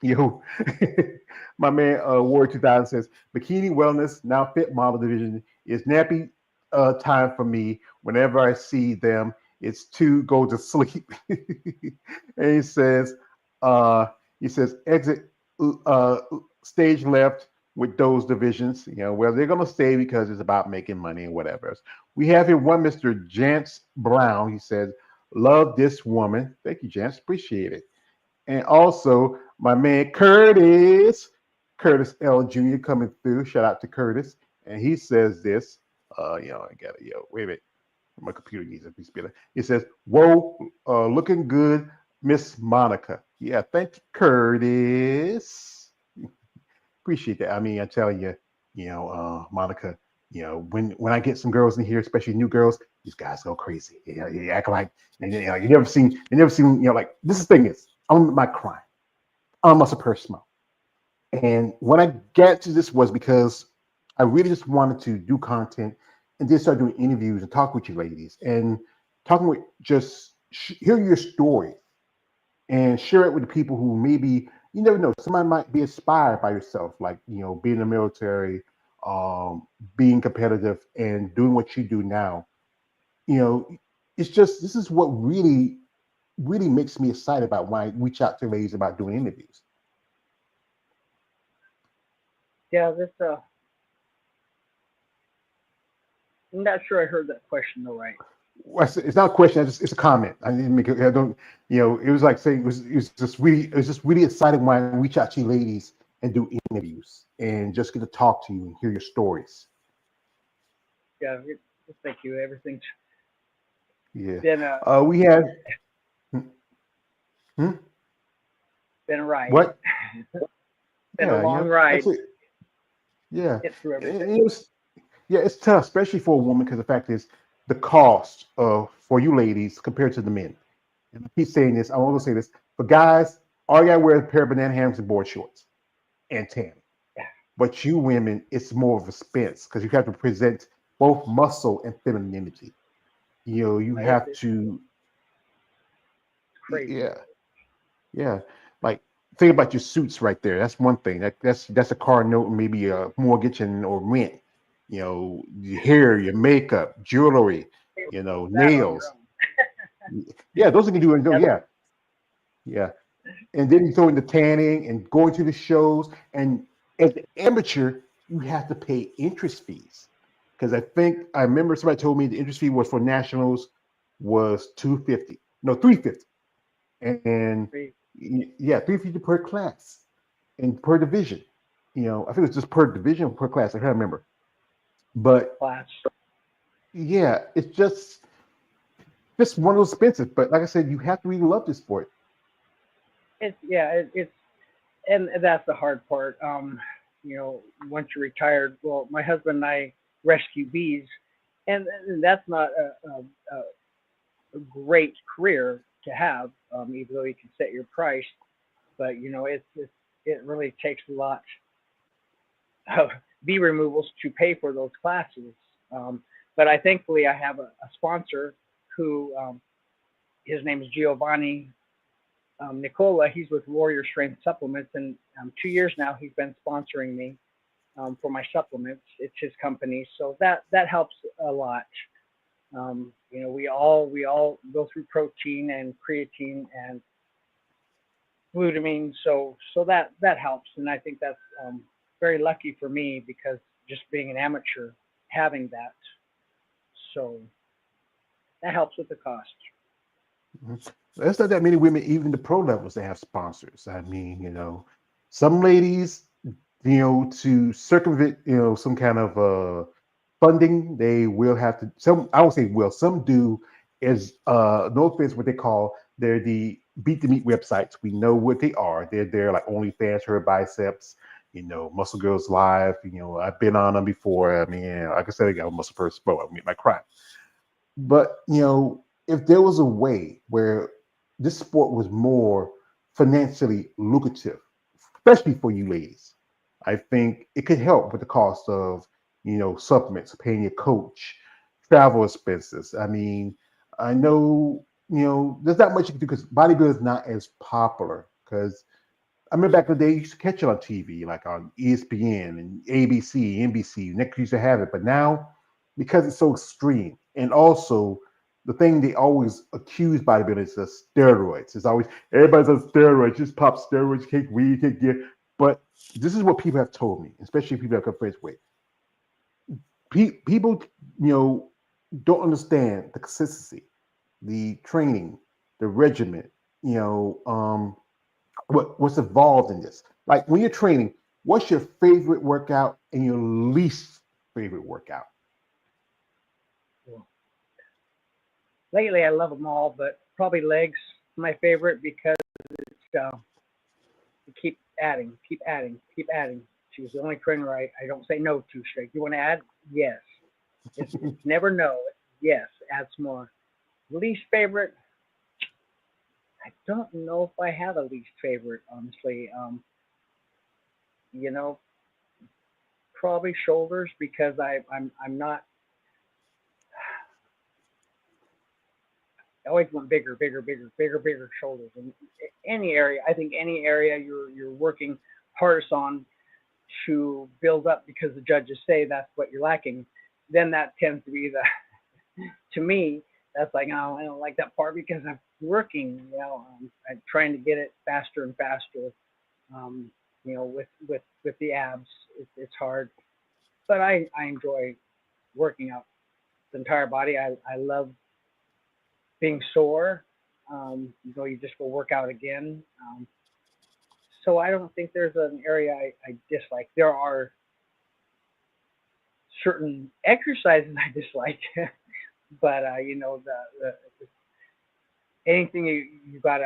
Speaker 1: Yo, my man, Ward 2000 says bikini wellness now fit model division is nappy time for me. Whenever I see them, it's to go to sleep. And uh, he says exit uh, stage left with those divisions. Well, they're gonna stay because it's about making money and whatever. We have here one Mr. Jance Brown. He says, "Love this woman." Thank you, Jance. Appreciate it. And also my man Curtis L. Jr. coming through. Shout out to Curtis. And he says this. I got it. Wait a minute. My computer needs a piece better. It says, "Whoa, looking good, Miss Monica." Yeah, thank you, Curtis. Appreciate that. I mean, I tell you, Monica. When I get some girls in here, especially new girls, these guys go crazy. You act like you never seen. Like this is the thing is, I'm my crime. I'm a person. And when I got to this was because I really just wanted to do content and then start doing interviews and talk with you ladies and talking with just hear your story and share it with the people who maybe you never know somebody might be inspired by yourself, like being in the military, being competitive and doing what you do now. You know, it's just this is what really makes me excited about when I reach out to ladies about doing interviews.
Speaker 2: Yeah, this I'm not sure I heard that question though, right?
Speaker 1: Well, it's not a question. It's a comment. I didn't make it. I don't. It was like saying it was just really exciting when I reach out to you ladies and do interviews and just get to talk to you and hear your stories.
Speaker 2: Yeah, thank you. Everything's
Speaker 1: Yeah.
Speaker 2: been
Speaker 1: We have hmm? Hmm?
Speaker 2: been a ride.
Speaker 1: What?
Speaker 2: Been a
Speaker 1: Yeah.
Speaker 2: long
Speaker 1: That's
Speaker 2: ride.
Speaker 1: it. Yeah.
Speaker 2: Get through everything.
Speaker 1: It was. Yeah. It's tough, especially for a woman, because the fact is the cost for you ladies compared to the men. And I keep saying this. I want to say this for guys. All you gotta wear is a pair of banana hammers and board shorts and tan.
Speaker 2: Yeah,
Speaker 1: But you women, it's more of a expense because you have to present both muscle and femininity. You
Speaker 2: right.
Speaker 1: have to.
Speaker 2: crazy.
Speaker 1: Yeah, yeah. Like think about your suits right there. That's one thing. That's a car note, maybe a mortgage and or rent. Your hair, your makeup, jewelry,
Speaker 2: That on your
Speaker 1: nails.
Speaker 2: own.
Speaker 1: Yeah, those you can do.
Speaker 2: That's
Speaker 1: Yeah, yeah. And then you throw in the tanning and going to the shows. And as an amateur, you have to pay interest fees. Because I remember somebody told me the interest fee was for nationals was 250. No, 350. And
Speaker 2: pretty
Speaker 1: yeah, 350 per class and per division. I think it's just per division or per class. I can't remember. But
Speaker 2: class.
Speaker 1: yeah, it's just one of those expenses. But like I said, you have to really love this sport.
Speaker 2: It's and that's the hard part. Once you're retired, well, my husband and I rescue bees, and that's not a great career to have, even though you can set your price. But it really takes a lot of bee removals to pay for those classes. Um, but I thankfully I have a sponsor who his name is Giovanni Nicola. He's with Warrior Strength Supplements, and 2 years now he's been sponsoring me for my supplements. It's his company, so that helps a lot. We all go through protein and creatine and glutamine, so that helps, and I think that's very lucky for me because just being an amateur, having that, so that helps with the cost.
Speaker 1: Mhm. There's not that many women, even the pro levels, that have sponsors. I mean, some ladies, to circumvent, some kind of funding, they will have to. Some, I would say, will some do is no offense, what they call they're the beat the meat websites. We know what they are. They're like OnlyFans, her biceps, Muscle Girls Live. I've been on them before. I mean, like I said, I got a muscle first, bro. I mean, my cry. But if there was a way where this sport was more financially lucrative, especially for you ladies, I think it could help with the cost of supplements, paying your coach, travel expenses. I mean, I know there's not much you can do because bodybuilding is not as popular. Because I remember back in the day, you used to catch it on TV, like on ESPN and ABC, NBC. Next used to have it, but now because it's so extreme, and also the thing they always accuse bodybuilders of steroids. It's always everybody's on steroids, just pop steroids, cake weed, cake gear. But this is what people have told me, especially people that come friends with. People, you know, don't understand the consistency, the training, the regimen. You know, what's involved in this. Like when you're training, what's your favorite workout and your least favorite workout?
Speaker 2: Well, lately I love them all, but probably legs my favorite because you keep adding, keep adding. She's the only trainer I don't say no to straight. You want to add? Yes. It's never no. It's yes, add some more. Least favorite? I don't know if I have a least favorite, honestly. You know, probably shoulders because I'm not. I always want bigger, bigger, bigger, bigger, bigger shoulders. And any area, I think any area you're working hardest on to build up because the judges say that's what you're lacking, then that tends to be the to me that's like, oh, I don't like that part because I'm working, I'm trying to get it faster and faster. Um, with the abs, it's hard, but I enjoy working out the entire body. I love being sore. You just go work out again. So I don't think there's an area I dislike. There are certain exercises I dislike, but the anything you got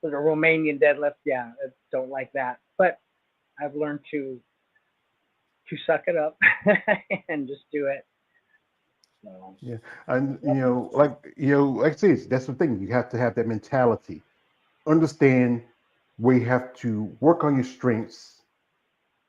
Speaker 2: with a Romanian deadlift, yeah, I don't like that. But I've learned to suck it up and just do it. So
Speaker 1: Yeah, and like I say, that's the thing. You have to have that mentality. Understand where you have to work on your strengths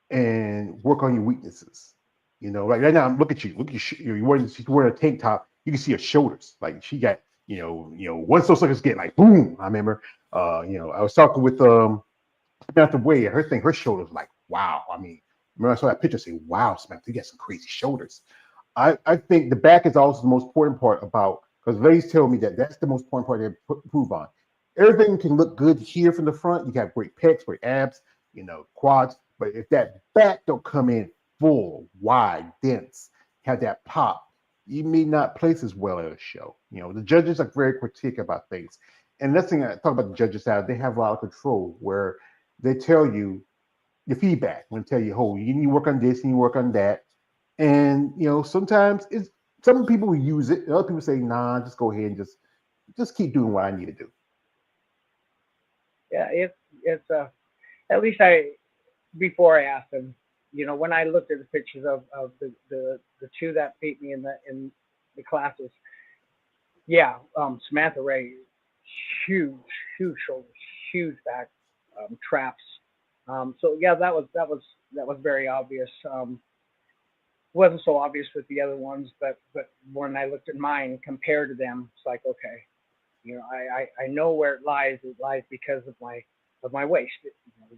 Speaker 1: and work on your weaknesses. Like right now, look at you. Look at you. She's wearing a tank top. You can see her shoulders. Like she got once those suckers get like boom, I remember, I was talking with Samantha Way, and her shoulders like wow. I mean, remember I saw that picture, say, wow, Samantha, you got some crazy shoulders. I think the back is also the most important part about because ladies tell me that that's the most important part to improve on. Everything can look good here from the front. You got great pecs, great abs, quads. But if that back don't come in full, wide, dense, have that pop, you may not place as well at a show. The judges are very critique about things. And that's thing I talk about the judges how they have a lot of control where they tell you the feedback when they tell you, oh, you need to work on this and you work on that. And sometimes it's some people use it, and other people say, nah, just go ahead and just keep doing what I need to do.
Speaker 2: Yeah, it's at least I before I asked them, when I looked at the pictures of the two that beat me in the classes, yeah, Samantha Ray, huge, huge shoulders, huge back, traps. So yeah, that was very obvious. Wasn't so obvious with the other ones, but when I looked at mine compared to them, it's like okay, I know where it lies. It lies because of my waist.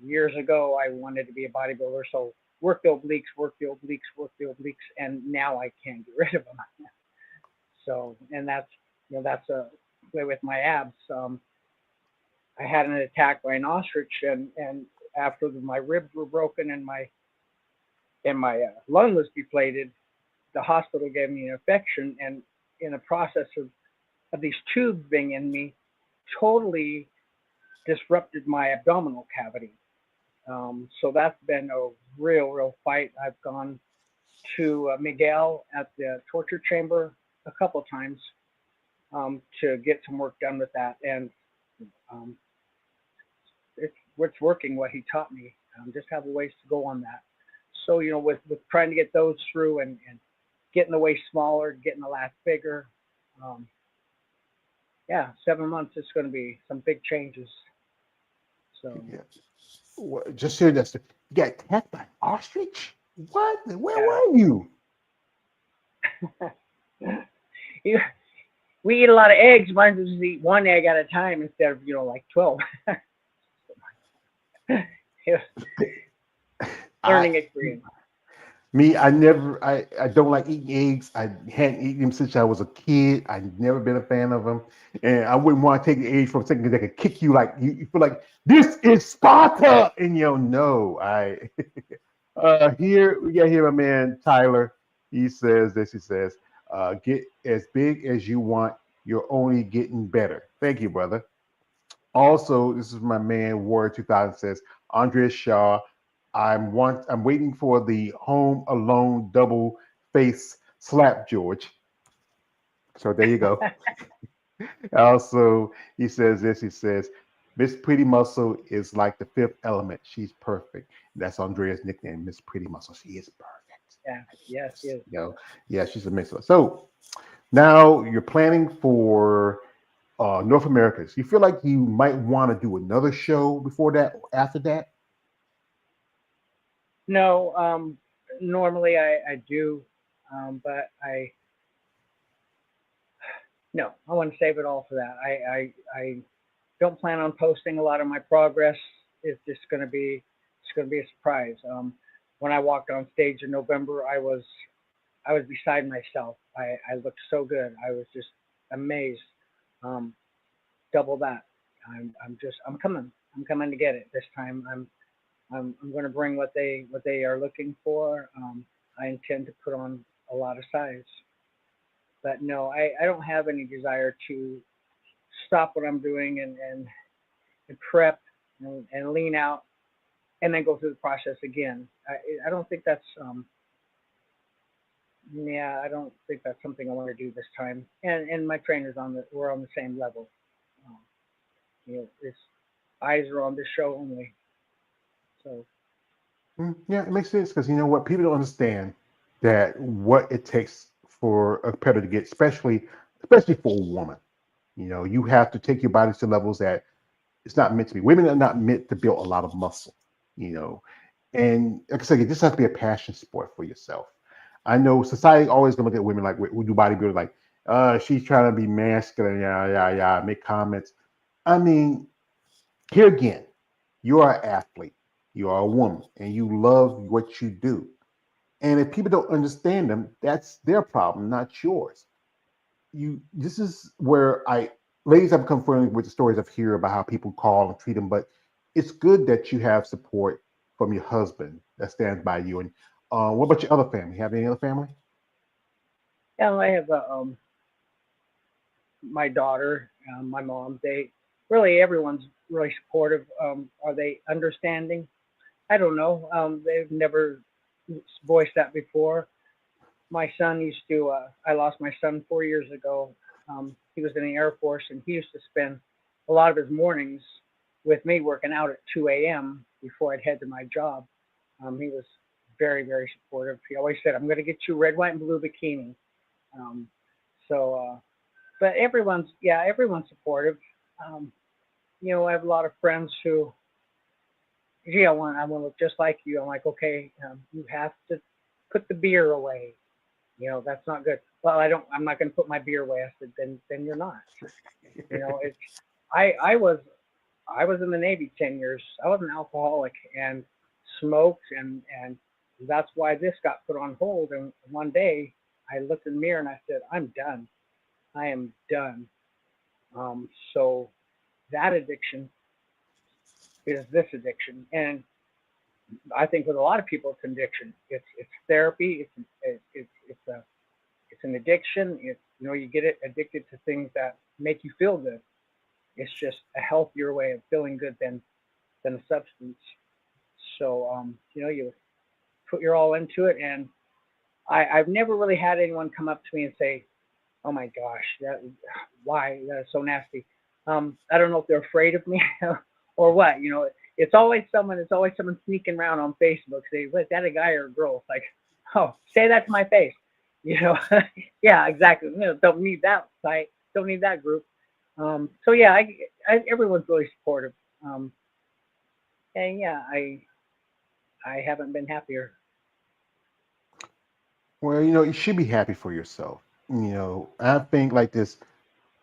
Speaker 2: Years ago, I wanted to be a bodybuilder, so work the obliques, work the obliques, work the obliques, and now I can't get rid of them. So, and that's a way with my abs. I had an attack by an ostrich, and after my ribs were broken and my lung was deflated, the hospital gave me an infection, and in the process of these tubes being in me, totally disrupted my abdominal cavity. So that's been a real fight. I've gone to Miguel at the torture chamber a couple times to get some work done with that, and um, it's working what he taught me. Just have a ways to go on that. So with trying to get those through and getting the waist smaller, getting the lats bigger, um, yeah, 7 months it's going to be some big changes. So
Speaker 1: Yeah. Just hear this. You got attacked by an ostrich? What? Where
Speaker 2: yeah,
Speaker 1: were you?
Speaker 2: you, we eat a lot of eggs. Mine was just eat one egg at a time instead of like 12. Yeah,
Speaker 1: I
Speaker 2: learning experience.
Speaker 1: Me, I don't like eating eggs. I hadn't eaten them since I was a kid. I've never been a fan of them, and I wouldn't want to take the eggs from something that could kick you. Like you feel like this is Sparta, and no, I. Here we got here my man Tyler. He says this. He says, "Get as big as you want. You're only getting better." Thank you, brother. Also, this is my man Warrior 2000 says, Andrea Shaw, I'm waiting for the Home Alone double face slap George. So there you go. Also, he says this, he says, Miss Pretty Muscle is like the fifth element. She's perfect. That's Andrea's nickname, Miss Pretty Muscle. She is perfect.
Speaker 2: Yeah, yes, yes.
Speaker 1: Yeah, she's a mixer. So now you're planning for North America. So you feel like you might want to do another show before that, after that?
Speaker 2: No, normally I do, but no, I want to save it all for that. I don't plan on posting a lot of my progress. It's going to be a surprise. When I walked on stage in November, I was beside myself. I looked so good. I was just amazed. Um, Double that. I'm coming. I'm coming to get it this time. I'm going to bring what they are looking for. I intend to put on a lot of size, but no, I don't have any desire to stop what I'm doing and prep and lean out and then go through the process again. I don't think that's yeah, I don't think that's something I want to do this time. And my trainers we're on the same level. Um, it's eyes are on this show only. So
Speaker 1: Yeah, it makes sense because you know what? People don't understand that what it takes for a competitor to get, especially for a woman. You have to take your body to levels that it's not meant to be. Women are not meant to build a lot of muscle, you know. And like I said, this has to be a passion sport for yourself. I know society always gonna look at women like we do bodybuilding like She's trying to be masculine, yeah, yeah, yeah, make comments. I mean, here again, you are an athlete, you are a woman, and you love what you do. And if people don't understand them, that's their problem, not yours. This is where I ladies have come forward with the stories of here about how people call and treat them, but it's good that you have support from your husband that stands by you. And what about your other family? Have any other family?
Speaker 2: Yeah, I have my daughter, my mom. They really everyone's really supportive. Are they understanding? I don't know. They've never voiced that before. My son used to. I lost my son 4 years ago. He was in the Air Force, and he used to spend a lot of his mornings with me working out at 2 a.m. before I'd head to my job. He was very, very supportive. He always said, "I'm going to get you red, white, and blue bikini." Um, so, but everyone's supportive. Um, I have a lot of friends who, gee, I want to look just like you. I'm like, okay, you have to put the beer away. That's not good. Well, I'm not going to put my beer away. I said, then you're not. It's, I was in the Navy 10 years. I was an alcoholic and smoked, and that's why this got put on hold. And one day I looked in the mirror and I said, I'm done. I am done. So that addiction is this addiction, and I think with a lot of people it's addiction. It's therapy. It's an addiction. You get it addicted to things that make you feel good. It's just a healthier way of feeling good than a substance. So you put your all into it, and I've never really had anyone come up to me and say, "Oh my gosh, why that is so nasty." I don't know if they're afraid of me or what. It's always someone sneaking around on Facebook saying, "Was that a guy or a girl?" It's like, "Oh, say that to my face." You know, yeah, exactly. Don't need that site. Don't need that group. So yeah, everyone's really supportive. Um, and yeah, I haven't been happier.
Speaker 1: Well, you should be happy for yourself. I think like this.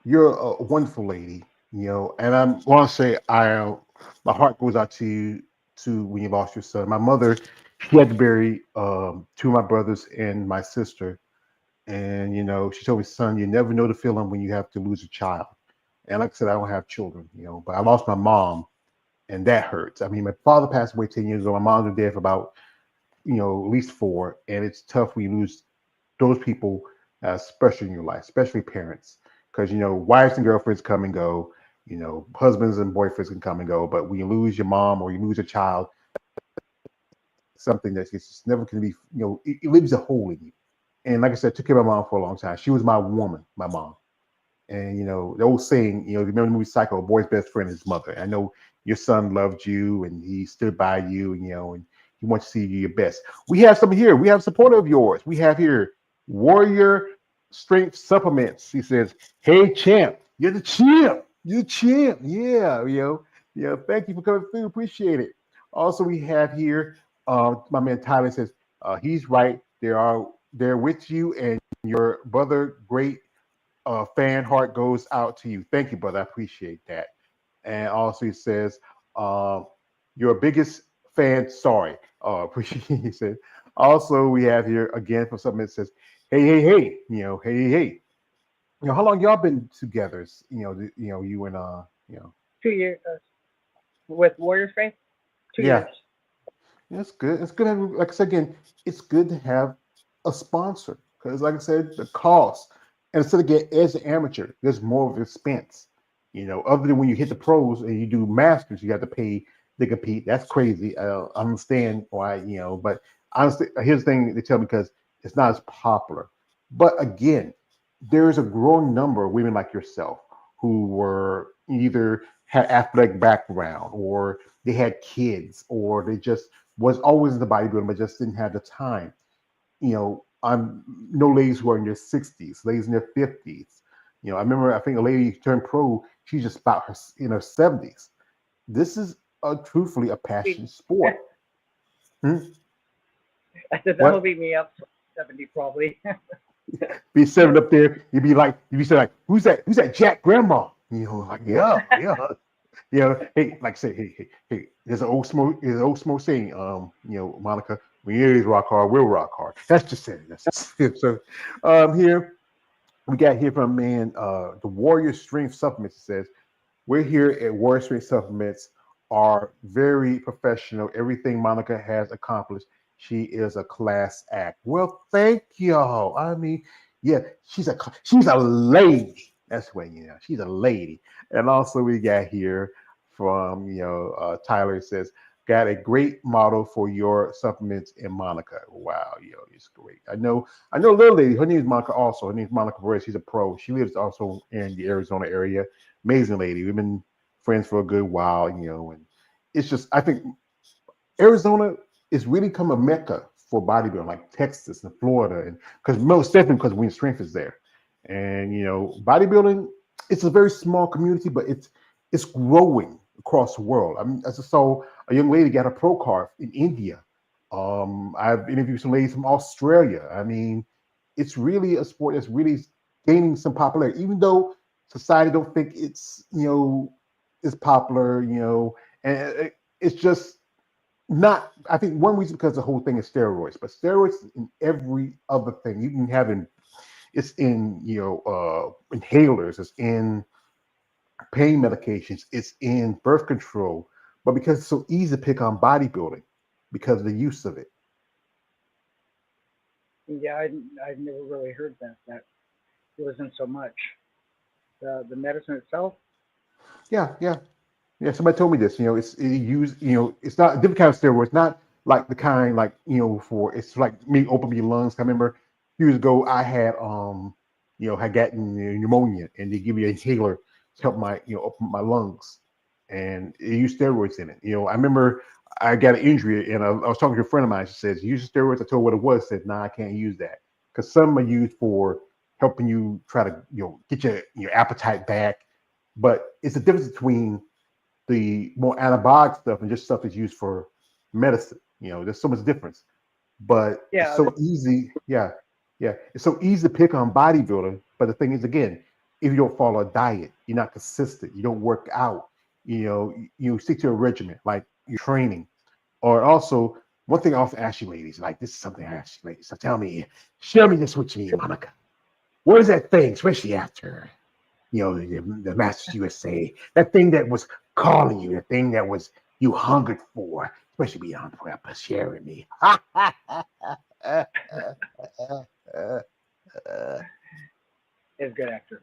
Speaker 1: You're a wonderful lady. And I want to say my heart goes out to you to when you lost your son. My mother, she had to bury two of my brothers and my sister, and she told me, son, you never know the feeling when you have to lose a child. And like I said, I don't have children, but I lost my mom, and that hurts. I mean, my father passed away 10 years ago. My mom's been dead for about at least four, and it's tough when you lose those people, especially in your life, especially parents, because wives and girlfriends come and go, husbands and boyfriends can come and go, but when you lose your mom or you lose a child, something that's just never going to be, it leaves a hole in you. And like I said, I took care of my mom for a long time. She was my woman, my mom. And the old saying, remember the movie Psycho, a boy's best friend is his mother. I know your son loved you and he stood by you, and he wants to see you your best. We have some here. We have support of yours. We have here Warrior Strength Supplements. He says, "Hey champ, you're the champ. You're the champ. Yeah, thank you for coming through. Appreciate it." Also, we have here my man Tyler says, he's right. They're with you and your brother. Great fan heart goes out to you. Thank you, brother. I appreciate that. And also he says, uh, your biggest fan, sorry. Appreciate he said. Also, we have here again for something that says, hey, hey, hey, hey, hey, hey. How long y'all been together? You and
Speaker 2: 2 years with Warrior Faith. Two
Speaker 1: yeah,
Speaker 2: years.
Speaker 1: that's good. It's good. To have, like I said again, it's good to have a sponsor because, like I said, the cost. And instead of getting as an amateur, there's more of expense. Other than when you hit the pros and you do masters, you have to pay to compete. That's crazy. I understand why. But honestly, here's the thing they tell me because it's not as popular. But again, there's a growing number of women like yourself who were either had athletic background or they had kids or they just was always in the bodybuilding but just didn't have the time. I'm no ladies who are in their 60s, ladies in their 50s. I remember I think a lady turned pro, she's just about her in her 70s. This is truthfully a passion sport. Hmm?
Speaker 2: I said that'll
Speaker 1: What?
Speaker 2: beat me up 70 probably.
Speaker 1: Be serving up there, you'd be saying like, who's that? Who's that Jack Grandma? You know, like, yeah, yeah. You know, hey, like I say, hey, there's an old smoke saying, Monica, when you rock hard, we'll rock hard. That's just it. That's just it. So here we got here from a man, the Warrior Strength Supplements says, we're here at Warrior Strength Supplements are very professional. Everything Monica has accomplished, she is a class act. Well, thank y'all. I mean, yeah, she's a lady. That's what she's a lady. And also we got here from Tyler says, got a great model for your supplements in Monica. Wow, it's great. I know a little lady. Her name is Monica. Also, her name is Monica Perez. She's a pro. She lives also in the Arizona area. Amazing lady. We've been friends for a good while, and it's just I think Arizona is really come a mecca for bodybuilding, like Texas and Florida, and because most definitely because Wing Strength is there, and bodybuilding it's a very small community, but it's growing across the world. I mean, as I saw a young lady got a pro card in India. I've interviewed some ladies from Australia. I mean, it's really a sport that's really gaining some popularity, even though society don't think it's is popular, and it's just not. I think one reason because the whole thing is steroids, but steroids in every other thing you can have it's in inhalers, it's in pain medications, it's in birth control, but because it's so easy to pick on bodybuilding because of the use of it.
Speaker 2: Yeah, I've never really heard that it wasn't so much the medicine itself.
Speaker 1: Yeah, yeah. Yeah, somebody told me this. It's used. It's not a different kind of steroid. It's not like the kind like for it's like me open your lungs. I remember years ago I had had gotten pneumonia, and they give me a inhaler to help my open my lungs, and it used steroids in it. I remember I got an injury, and I was talking to a friend of mine. She says, "Use steroids." I told her what it was. Said, "Nah, I can't use that because some are used for helping you try to get your appetite back." But it's the difference between the more anabolic stuff and just stuff that's used for medicine. There's so much difference, but it's
Speaker 2: Yeah,
Speaker 1: so easy. Yeah, yeah, it's so easy to pick on bodybuilding. But the thing is, again, if you don't follow a diet, you're not consistent, you don't work out, you stick to a regimen, like your training, or also one thing I often ask you ladies, like this is something I ask you ladies. So tell me, share me this with me, Monica. What is that thing, especially after the Masters USA, that thing that was calling you, the thing that was you hungered for, especially beyond prep, sharing me.
Speaker 2: it's good actor.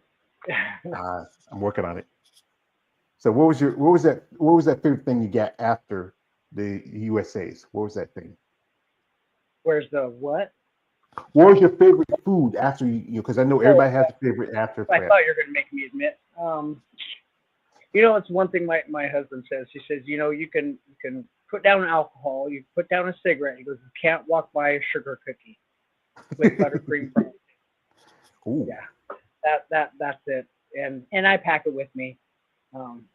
Speaker 1: I'm working on it. So what was that favorite thing you got after the USA's? What was that thing?
Speaker 2: Where's the what?
Speaker 1: What was your favorite food after because I know
Speaker 2: Oh,
Speaker 1: everybody has a favorite after
Speaker 2: I
Speaker 1: prep.
Speaker 2: thought you were going to make me admit. It's one thing my husband says. He says, you can put down alcohol, you put down a cigarette. He goes, you can't walk by a sugar cookie with buttercream frosting.
Speaker 1: Ooh.
Speaker 2: Yeah, that's it. And I pack it with me. Um,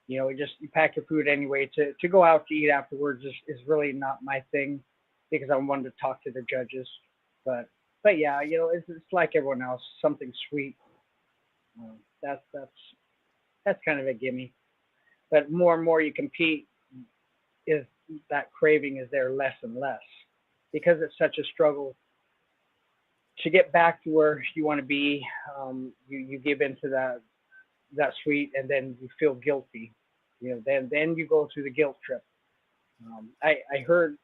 Speaker 2: you pack your food anyway. To go out to eat afterwards is really not my thing because I wanted to talk to the judges. But yeah, it's like everyone else, something sweet. That's kind of a gimme. But more and more you compete, is that craving is there less and less because it's such a struggle to get back to where you want to be. You give into that sweet, and then you feel guilty. Then you go through the guilt trip. I heard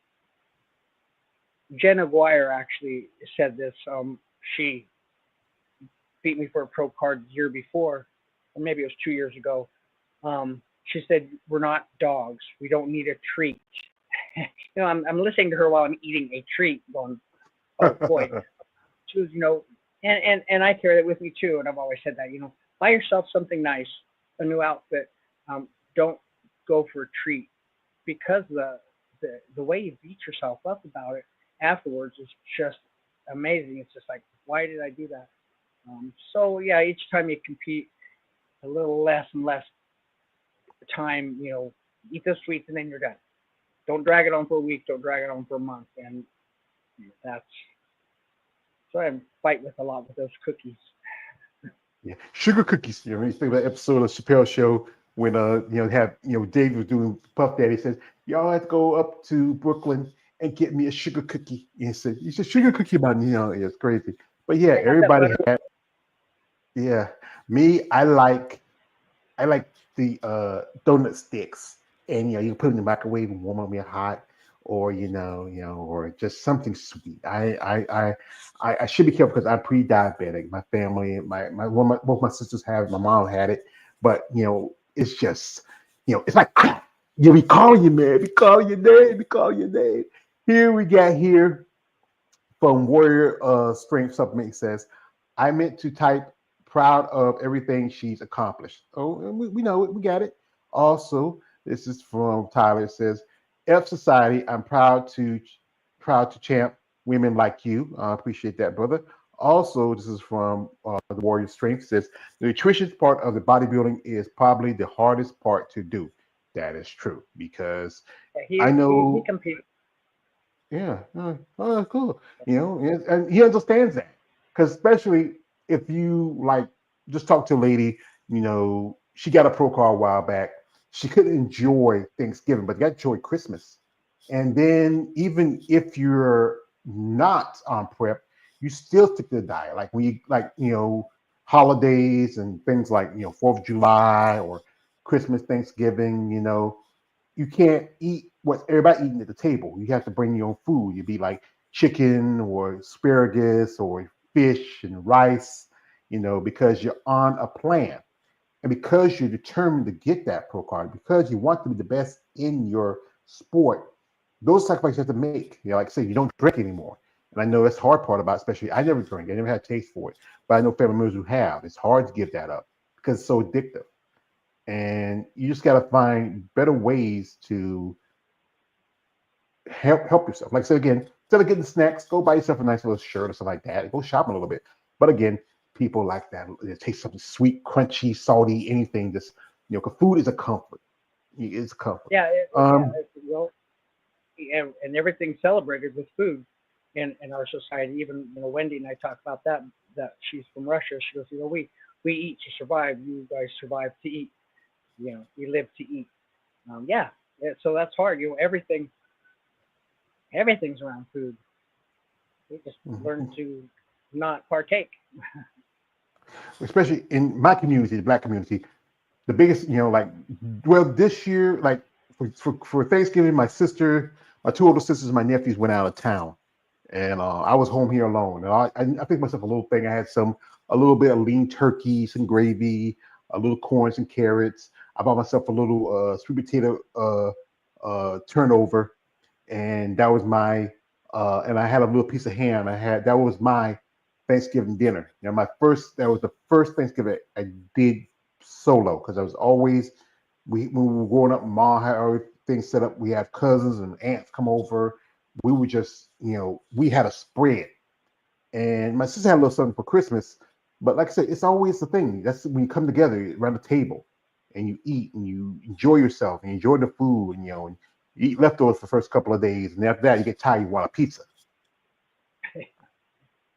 Speaker 2: Jenna Guire actually said this. She beat me for a pro card the year before, or maybe it was 2 years ago. She said, "We're not dogs. We don't need a treat." I'm listening to her while I'm eating a treat, going, "Oh boy." She was, and I carry it with me too. And I've always said that, buy yourself something nice, a new outfit. Don't go for a treat because the way you beat yourself up about it afterwards is just amazing. It's just like, why did I do that? So yeah, each time you compete, a little less and less time, eat the sweets and then you're done. Don't drag it on for a week. Don't drag it on for a month. And that's So I fight with a lot with those cookies.
Speaker 1: Yeah, sugar cookies. You think about the episode of Chappelle Show when have Dave was doing Puff Daddy says y'all have to go up to Brooklyn and get me a sugar cookie. And he said you said sugar cookie about it's crazy. But yeah,
Speaker 2: They got that
Speaker 1: everybody
Speaker 2: butter.
Speaker 1: had yeah. Me, I like the donut sticks, and you can put them in the microwave and warm them real hot, or or just something sweet. I should be careful because I'm pre-diabetic. My family, both my sisters have it. My mom had it, but it's just it's like we call you, man, we call your name, we call your name. Here we got here from Warrior Strength Supplement says, I meant to type proud of everything she's accomplished. Oh, and we know it. We got it. Also, this is from Tyler. It says, F Society, I'm proud to champ women like you. I appreciate that, brother. Also, this is from the Warrior Strength. It says, the nutrition part of the bodybuilding is probably the hardest part to do. That is true because
Speaker 2: Yeah,
Speaker 1: I
Speaker 2: he
Speaker 1: know
Speaker 2: competes.
Speaker 1: yeah. Oh, cool. And he understands that because especially if you like just talk to a lady, she got a pro card a while back. She couldn't enjoy Thanksgiving, but got to enjoy Christmas. And then even if you're not on prep, you still stick to the diet. Like when you holidays and things like 4th of July or Christmas, Thanksgiving, you can't eat what everybody eating at the table. You have to bring your own food. You'd be like chicken or asparagus or fish and rice, because you're on a plan. And because you're determined to get that pro card, because you want to be the best in your sport, those sacrifices you have to make. Like I say, you don't drink anymore. And I know that's the hard part about it, especially I never drink. I never had a taste for it. But I know family members who have. It's hard to give that up because it's so addictive. And you just got to find better ways to help yourself. Like I said again, instead of getting snacks, go buy yourself a nice little shirt or something like that. Go shopping a little bit. But again, people like that. It tastes something sweet, crunchy, salty, anything. Just 'cause food is a comfort. It's a comfort.
Speaker 2: Yeah,
Speaker 1: Um,
Speaker 2: well, and everything's celebrated with food in our society. Even Wendy and I talk about that. That she's from Russia. She goes, we eat to survive. You guys survive to eat. We live to eat. Yeah, so that's hard. Everything's around food. We just learn
Speaker 1: mhm.
Speaker 2: to not partake.
Speaker 1: Especially in my community, the black community, the biggest, this year, like for Thanksgiving, my two older sisters, my nephews went out of town, and I was home here alone. And I picked myself a little thing. I had a little bit of lean turkey, some gravy, a little corn, some carrots. I bought myself a little sweet potato turnover, and that was my and I had a little piece of ham. That was my Thanksgiving dinner. That was the first Thanksgiving I did solo because I was always when we were growing up, mom had everything set up. We have cousins and aunts come over. We would just, we had a spread. And my sister had a little something for Christmas. But like I said, it's always the thing. That's when you come together around the table and you eat and you enjoy yourself and you enjoy the food and you eat leftovers for the first couple of days. And after that, you get tired, you want a pizza.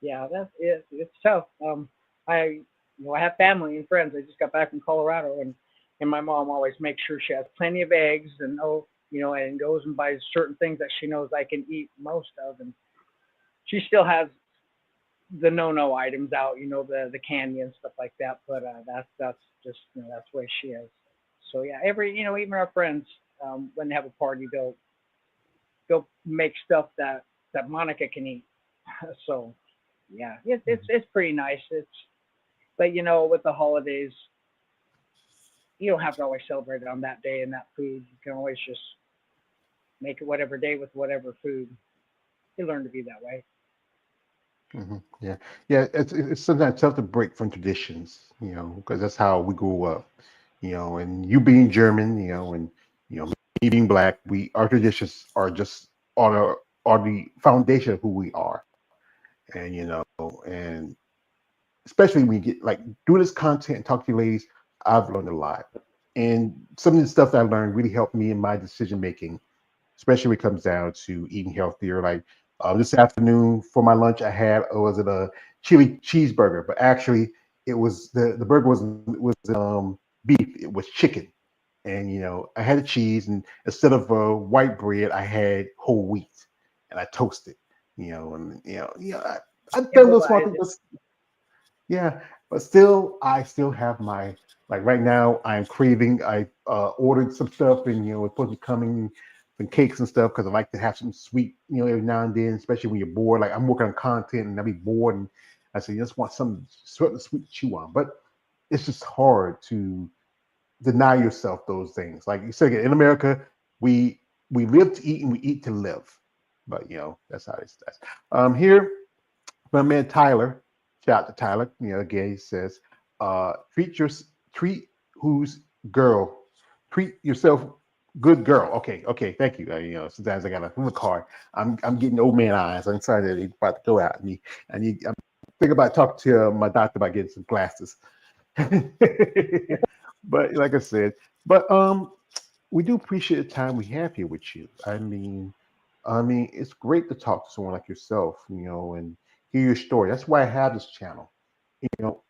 Speaker 2: Yeah, that's it. It's tough. I I have family and friends. I just got back from Colorado, and my mom always makes sure she has plenty of eggs and and goes and buys certain things that she knows I can eat most of, and she still has the no items out, the candy and stuff like that. But that's just that's the way she is. So yeah, every even our friends, when they have a party, they'll make stuff that Monica can eat. So yeah, it's pretty nice. But with the holidays, you don't have to always celebrate it on that day and that food. You can always just make it whatever day with whatever food. You learn to be that way.
Speaker 1: Yeah, yeah. It's sometimes tough to break from traditions, because that's how we grew up, And you being German, and me being black, our traditions are just are the foundation of who we are, and and especially when you get like do this content and talk to you ladies, I've learned a lot, and some of the stuff that I learned really helped me in my decision making, especially when it comes down to eating healthier. Like This afternoon for my lunch, I had was it a chili cheeseburger, but actually it was the burger was beef. It was chicken, and I had the cheese, and instead of white bread, I had whole wheat, and I toasted. And I've done those small
Speaker 2: Improvise
Speaker 1: things,
Speaker 2: it.
Speaker 1: but yeah, but still, I still have my like right now. I'm craving. I ordered some stuff, and it's supposed to be coming, some cakes and stuff because I like to have some sweet, every now and then, especially when you're bored. Like I'm working on content, and I be bored, and I say you just want something sweet to chew on. But it's just hard to deny yourself those things. Like you said, in America, we we live to eat and we eat to live. But that's how it's. That's. Here my man Tyler, shout out to Tyler. Again, he says, treat your treat who's girl, treat yourself good girl. Okay, okay, thank you. Sometimes I gotta look hard. I'm getting old man eyes. I'm sorry that he's about to go out. I'm thinking about talking to my doctor about getting some glasses. But like I said, but we do appreciate the time we have here with you. I mean, it's great to talk to someone like yourself, and hear your story. That's why I have this channel. You know,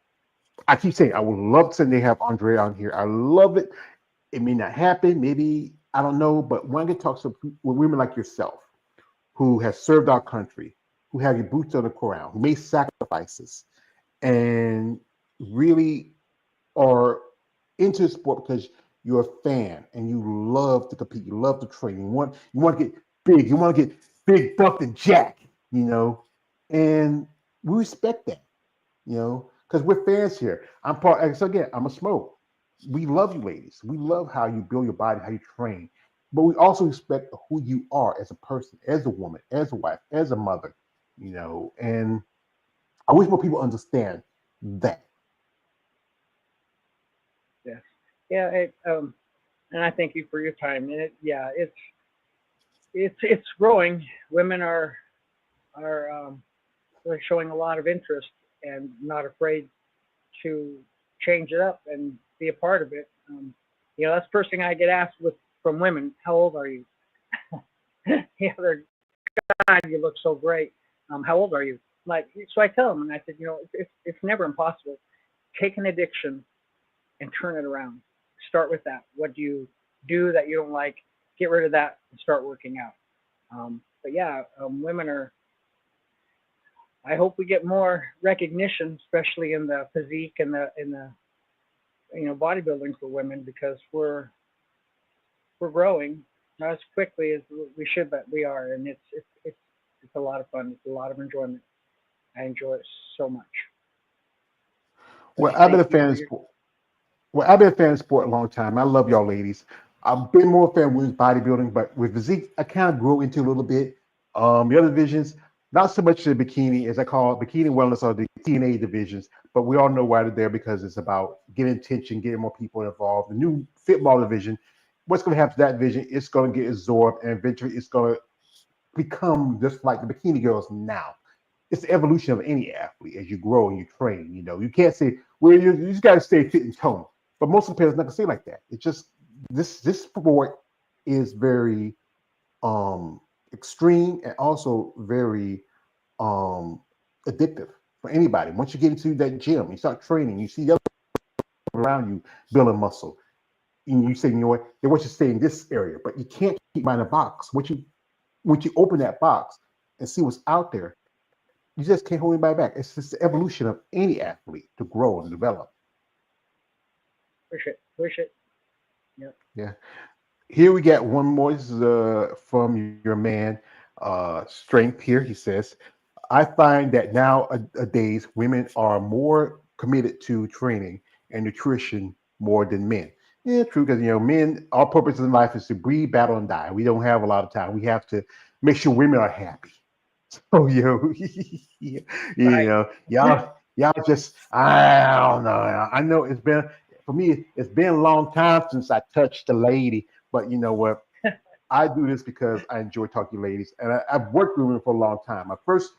Speaker 1: I keep saying I would love to someday have Andre on here. I love it. It may not happen, maybe I don't know, but when I get to talk to women like yourself, who has served our country, who have your boots on the ground, who made sacrifices, and really are into the sport because you're a fan and you love to compete, you love to train, you want to get big, you want to get big, buff, and jack, and we respect that, because we're fans here. I'm part. So again, I'm a smoke. We love you, ladies. We love how you build your body, how you train, but we also respect who you are as a person, as a woman, as a wife, as a mother, And I wish more people understand that.
Speaker 2: Yes. Yeah. And I thank you for your time. And yeah, it's growing. Women are really showing a lot of interest and not afraid to change it up and be a part of it. That's the first thing I get asked from women. How old are you? They're, God, you look so great. How old are you? Like, so I tell them, and I said, it's never impossible. Take an addiction and turn it around. Start with that. What do you do that you don't like? Get rid of that and start working out. But yeah, women are. I hope we get more recognition, especially in the physique and the bodybuilding for women, because we're growing not as quickly as we should, but we are, and it's a lot of fun. It's a lot of enjoyment. I enjoy it so much. But
Speaker 1: Well,
Speaker 2: I
Speaker 1: I've been
Speaker 2: thank
Speaker 1: a
Speaker 2: you
Speaker 1: fan
Speaker 2: for
Speaker 1: of
Speaker 2: your
Speaker 1: sport. Well, I've been a fan of sport a long time. I love y'all ladies. I've been more a fan of women's bodybuilding, but with physique, I kind of grew into a little bit. The other divisions, not so much the bikini, as I call it, bikini wellness or the TNA divisions, but we all know why they're there because it's about getting attention, getting more people involved. The new football division, what's going to happen to that division? It's going to get absorbed, and eventually it's going to become just like the bikini girls now. It's the evolution of any athlete as you grow and you train. You can't say, well, you just got to stay fit and tone. But most of the players not gonna say like that. It's just this sport is very um extreme and also very um addictive for anybody. Once you get into that gym, you start training, you see the other around you building muscle, and you say, they want you to stay in this area, but you can't keep behind a box. Once you open that box and see what's out there, you just can't hold anybody back. It's just the evolution of any athlete to grow and develop.
Speaker 2: push it. Yep.
Speaker 1: Yeah. Here we get one more. This is from your man, Strength. Here he says, I find that nowadays women are more committed to training and nutrition more than men. Yeah, true, because men, our purpose in life is to breed, battle, and die. We don't have a lot of time. We have to make sure women are happy. So
Speaker 2: Right.
Speaker 1: y'all just I don't know. I know it's been for me. It's been a long time since I touched a lady, but you know what? I do this because I enjoy talking to ladies, and I've worked with women for a long time. My first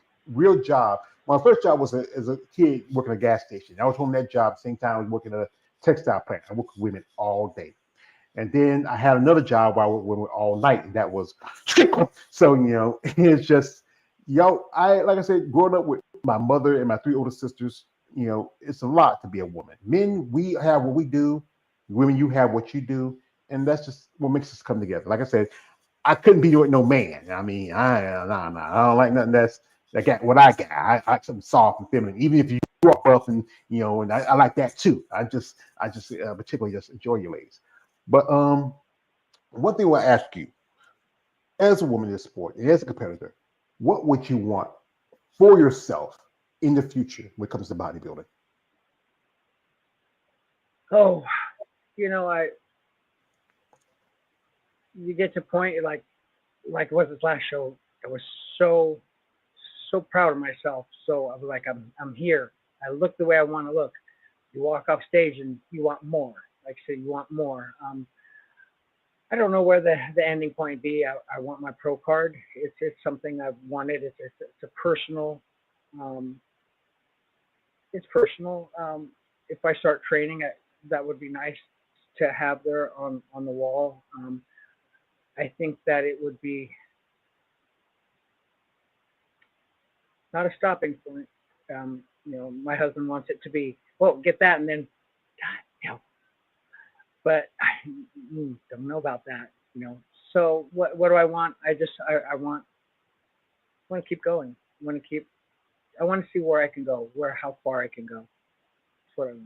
Speaker 1: job was as a kid working at a gas station. I was on that job at the same time I was working at a textile plant. I worked with women all day. And then I had another job where I worked with women all night, and that was so it's just Yo, like I said, growing up with my mother and my three older sisters, it's a lot to be a woman. Men, we have what we do. Women, you have what you do, and that's just what makes us come together. Like I said, I couldn't be with no man. I mean, I don't like nothing that got what I got. I like something soft and feminine. Even if you grew up rough, and and I like that too. I just particularly just enjoy your ladies. But one thing I want to ask you, as a woman in this sport and as a competitor, what would you want for yourself in the future when it comes to bodybuilding?
Speaker 2: Oh, I you get to a point like it was this last show. I was so so proud of myself. So I was like, I'm here. I look the way I want to look. You walk off stage and you want more. Like I said, you want more. I don't know where the ending point be. I want my pro card. It's something I've wanted. It's a personal. Um, it's personal. If I start training, that would be nice to have there on the wall. I think that it would be not a stopping point. My husband wants it to be, well, get that, and then, God, but I don't know about that. So what do I want? I want to keep going. I want to see where I can go, how far I can go. That's what I want.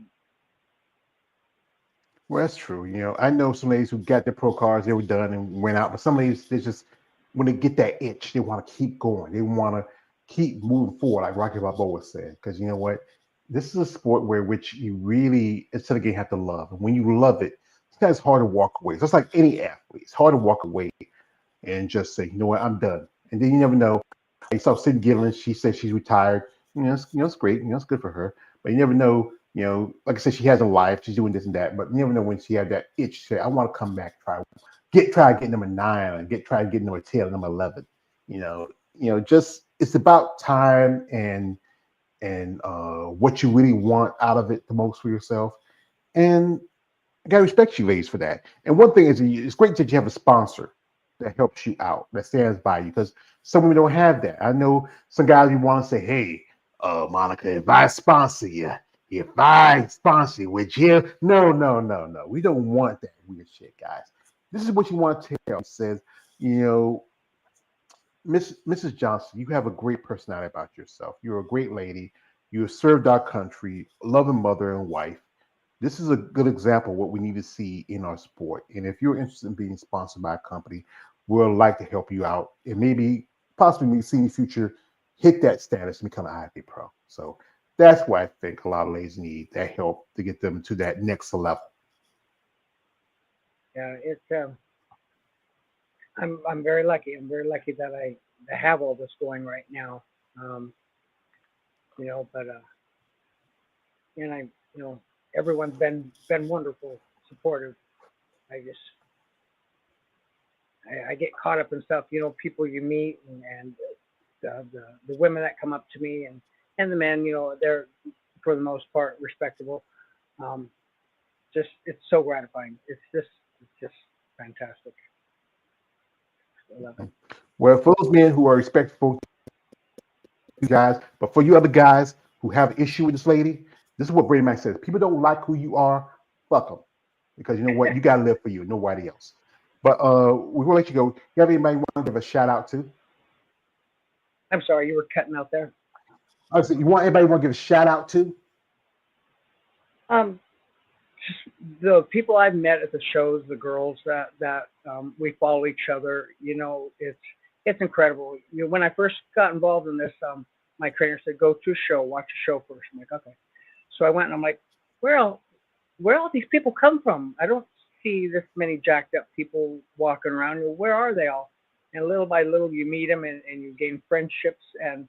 Speaker 1: Well, that's true. I know some ladies who got their pro cards, they were done and went out, but some ladies, they just, when they get that itch, they want to keep going. They want to keep moving forward, like Rocky Balboa said. Because you know what? This is a sport where which you really, instead of getting, have to love. And when you love it, sometimes it's hard to walk away. So it's like any athlete. It's hard to walk away and just say, you know what, I'm done. And then you never know. I saw Cindy Gillen. She said she's retired. It's great. It's good for her. But you never know. Like I said, she has a life. She's doing this and that. But you never know when she had that itch. She said, I want to come back, try get number 9, and try to get number 10, number 11. Just it's about time and what you really want out of it the most for yourself. And I gotta respect you ladies for that. And one thing is, it's great that you have a sponsor that helps you out, that stands by you, because some women don't have that. I know some guys you want to say, "Hey, Monica, if I sponsor you, would you?" No, no, no, no. We don't want that weird shit, guys. This is what you want to tell. It says, you know, Mrs. Johnson, you have a great personality about yourself. You're a great lady. You have served our country, loving mother and wife. This is a good example of what we need to see in our sport. And if you're interested in being sponsored by a company, we'll like to help you out and maybe possibly see in the future hit that status and become an IFA pro. So that's why I think a lot of ladies need that help to get them to that next level.
Speaker 2: Yeah, I'm very lucky. I'm very lucky that I have all this going right now. Um, but and everyone's been wonderful, supportive. I just I get caught up in stuff. People you meet and the women that come up to me and the men. They're for the most part respectable. Um, just it's so gratifying. It's just fantastic. I love it.
Speaker 1: Well, for those men who are respectful you guys, but for you other guys who have an issue with this lady, this is what Brady Mac says. People don't like who you are, fuck them. Because you know what? You got to live for you, nobody else. But we're going to let you go. You have anybody you want to give a shout out to?
Speaker 2: I'm sorry, you were cutting out there.
Speaker 1: I said, you want anybody you want to give a shout out to?
Speaker 2: Um, the people I've met at the shows, the girls that we follow each other. It's incredible. When I first got involved in this, my trainer said, "Go to a show, watch a show first." I'm like, "Okay." So I went and I'm like, "Where all these people come from? I don't see this many jacked up people walking around. Where are they all?" And little by little, you meet them and you gain friendships. And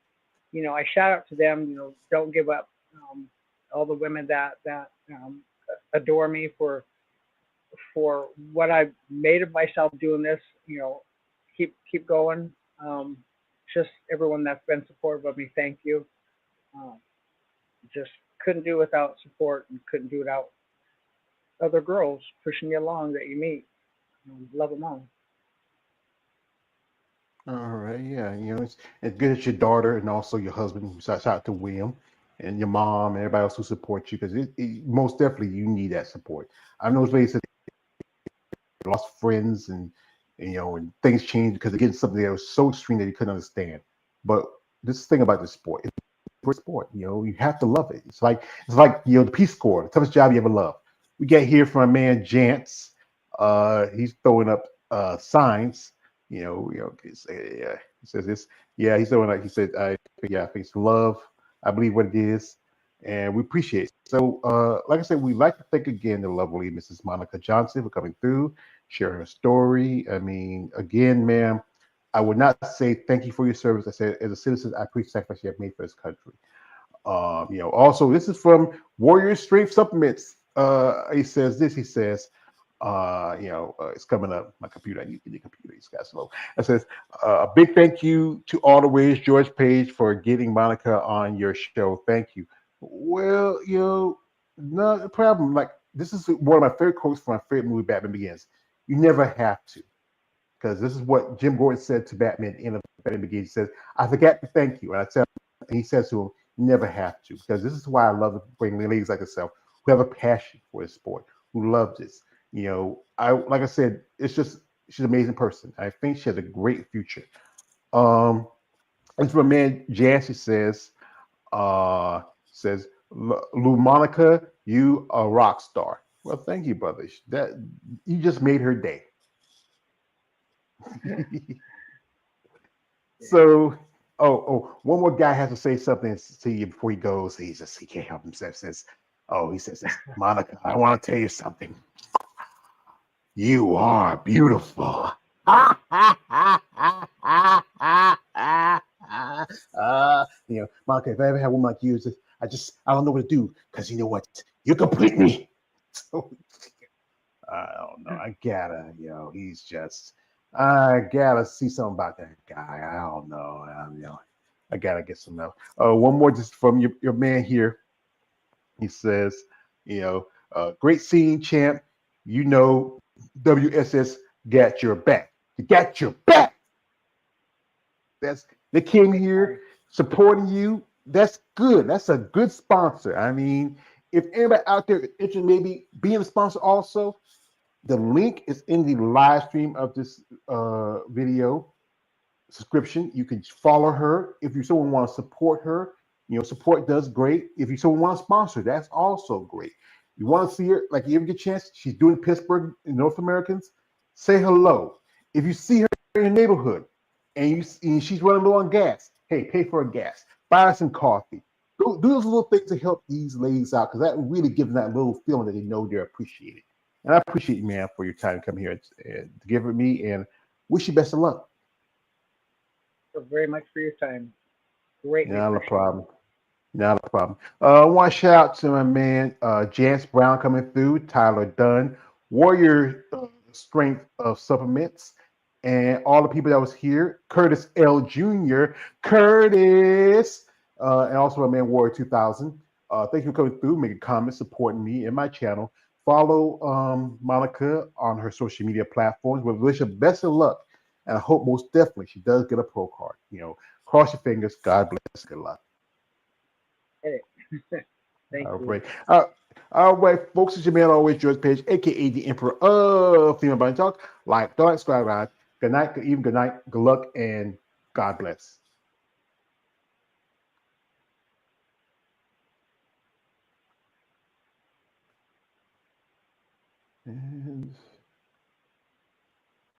Speaker 2: I shout out to them. Don't give up. All the women that adore me for what I've made of myself doing this. Keep going. Just everyone that's been supportive of me, thank you. Um, just couldn't do without support and couldn't do without other girls pushing you along that you meet. Love them all.
Speaker 1: All right, yeah, it's good that your daughter and also your husband, shout out to William and your mom and everybody else who supports you because most definitely you need that support. I know ladies that lost friends and things changed because again something that was so extreme that you couldn't understand. But this thing about the sport, it's a great sport. You have to love it. It's like the Peace Corps, the toughest job you ever love. We get here from a man Jance. He's throwing up signs. He says this. Yeah, he's throwing like he said. I think it's love. I believe what it is, and we appreciate it. So, like I said, we'd like to thank again the lovely Mrs. Monica Johnson for coming through, share her story. I mean, again, ma'am, I would not say thank you for your service. I said, as a citizen, I appreciate the sacrifice you have made for this country. Also, this is from Warrior Strength Supplements. He says this. He says, it's coming up. My computer, I need to get the computer. It's got slow. It says, a big thank you to all the ways George Page for getting Monica on your show. Thank you. Well, not a problem. Like, this is one of my favorite quotes from my favorite movie, Batman Begins. You never have to. Because this is what Jim Gordon said to Batman in Batman Begins. He says, I forgot to thank you. And he says to him, you never have to. Because this is why I love to bring ladies like yourself who have a passion for the sport, who loves this. Like I said, it's just she's an amazing person. I think she has a great future. Um, and from a man, Jazzy says, Lou Monica, you a rock star. Well, thank you, brother. That you just made her day. So, one more guy has to say something to you before he goes. He can't help himself. He says, Monica, I want to tell you something. You are beautiful. Monica, if I ever had a woman like you, I don't know what to do because you know what? You complete me. So I don't know. I gotta see something about that guy. I don't know. I gotta get some else. One more just from your man here. He says, great scene, champ. You know, WSS got your back. You got your back. They came here supporting you. That's good. That's a good sponsor. I mean, if anybody out there is interested, maybe being a sponsor also, the link is in the live stream of this video subscription. You can follow her if you someone want to support her. Support does great. If you someone want to sponsor, that's also great. You want to see her, like you ever get a chance, she's doing Pittsburgh in North Americans. Say hello. If you see her in your neighborhood and she's running low on gas, hey, pay for her gas. Buy her some coffee. Do those little things to help these ladies out because that really gives them that little feeling that they know they're appreciated. And I appreciate you, man, for your time to come here and to give it me and wish you best of luck.
Speaker 2: So very much for your time. Greatly
Speaker 1: Not a
Speaker 2: appreciate it.
Speaker 1: problem. Not a problem. I want to shout out to my man, Jance Brown coming through, Tyler Dunn, Warrior Strength of Supplements, and all the people that was here, Curtis L. Jr., Curtis, and also my man, Warrior 2000. Thank you for coming through, making comments, supporting me and my channel. Follow Monica on her social media platforms. We wish her best of luck, and I hope most definitely she does get a pro card. Cross your fingers. God bless. Good luck.
Speaker 2: Hey, thank
Speaker 1: All
Speaker 2: you.
Speaker 1: right. All right, folks. It's your man always, George Page, aka the Emperor of Female Body Talk. Like, don't subscribe, guys. Good night, good evening, good night, good luck, and God bless. And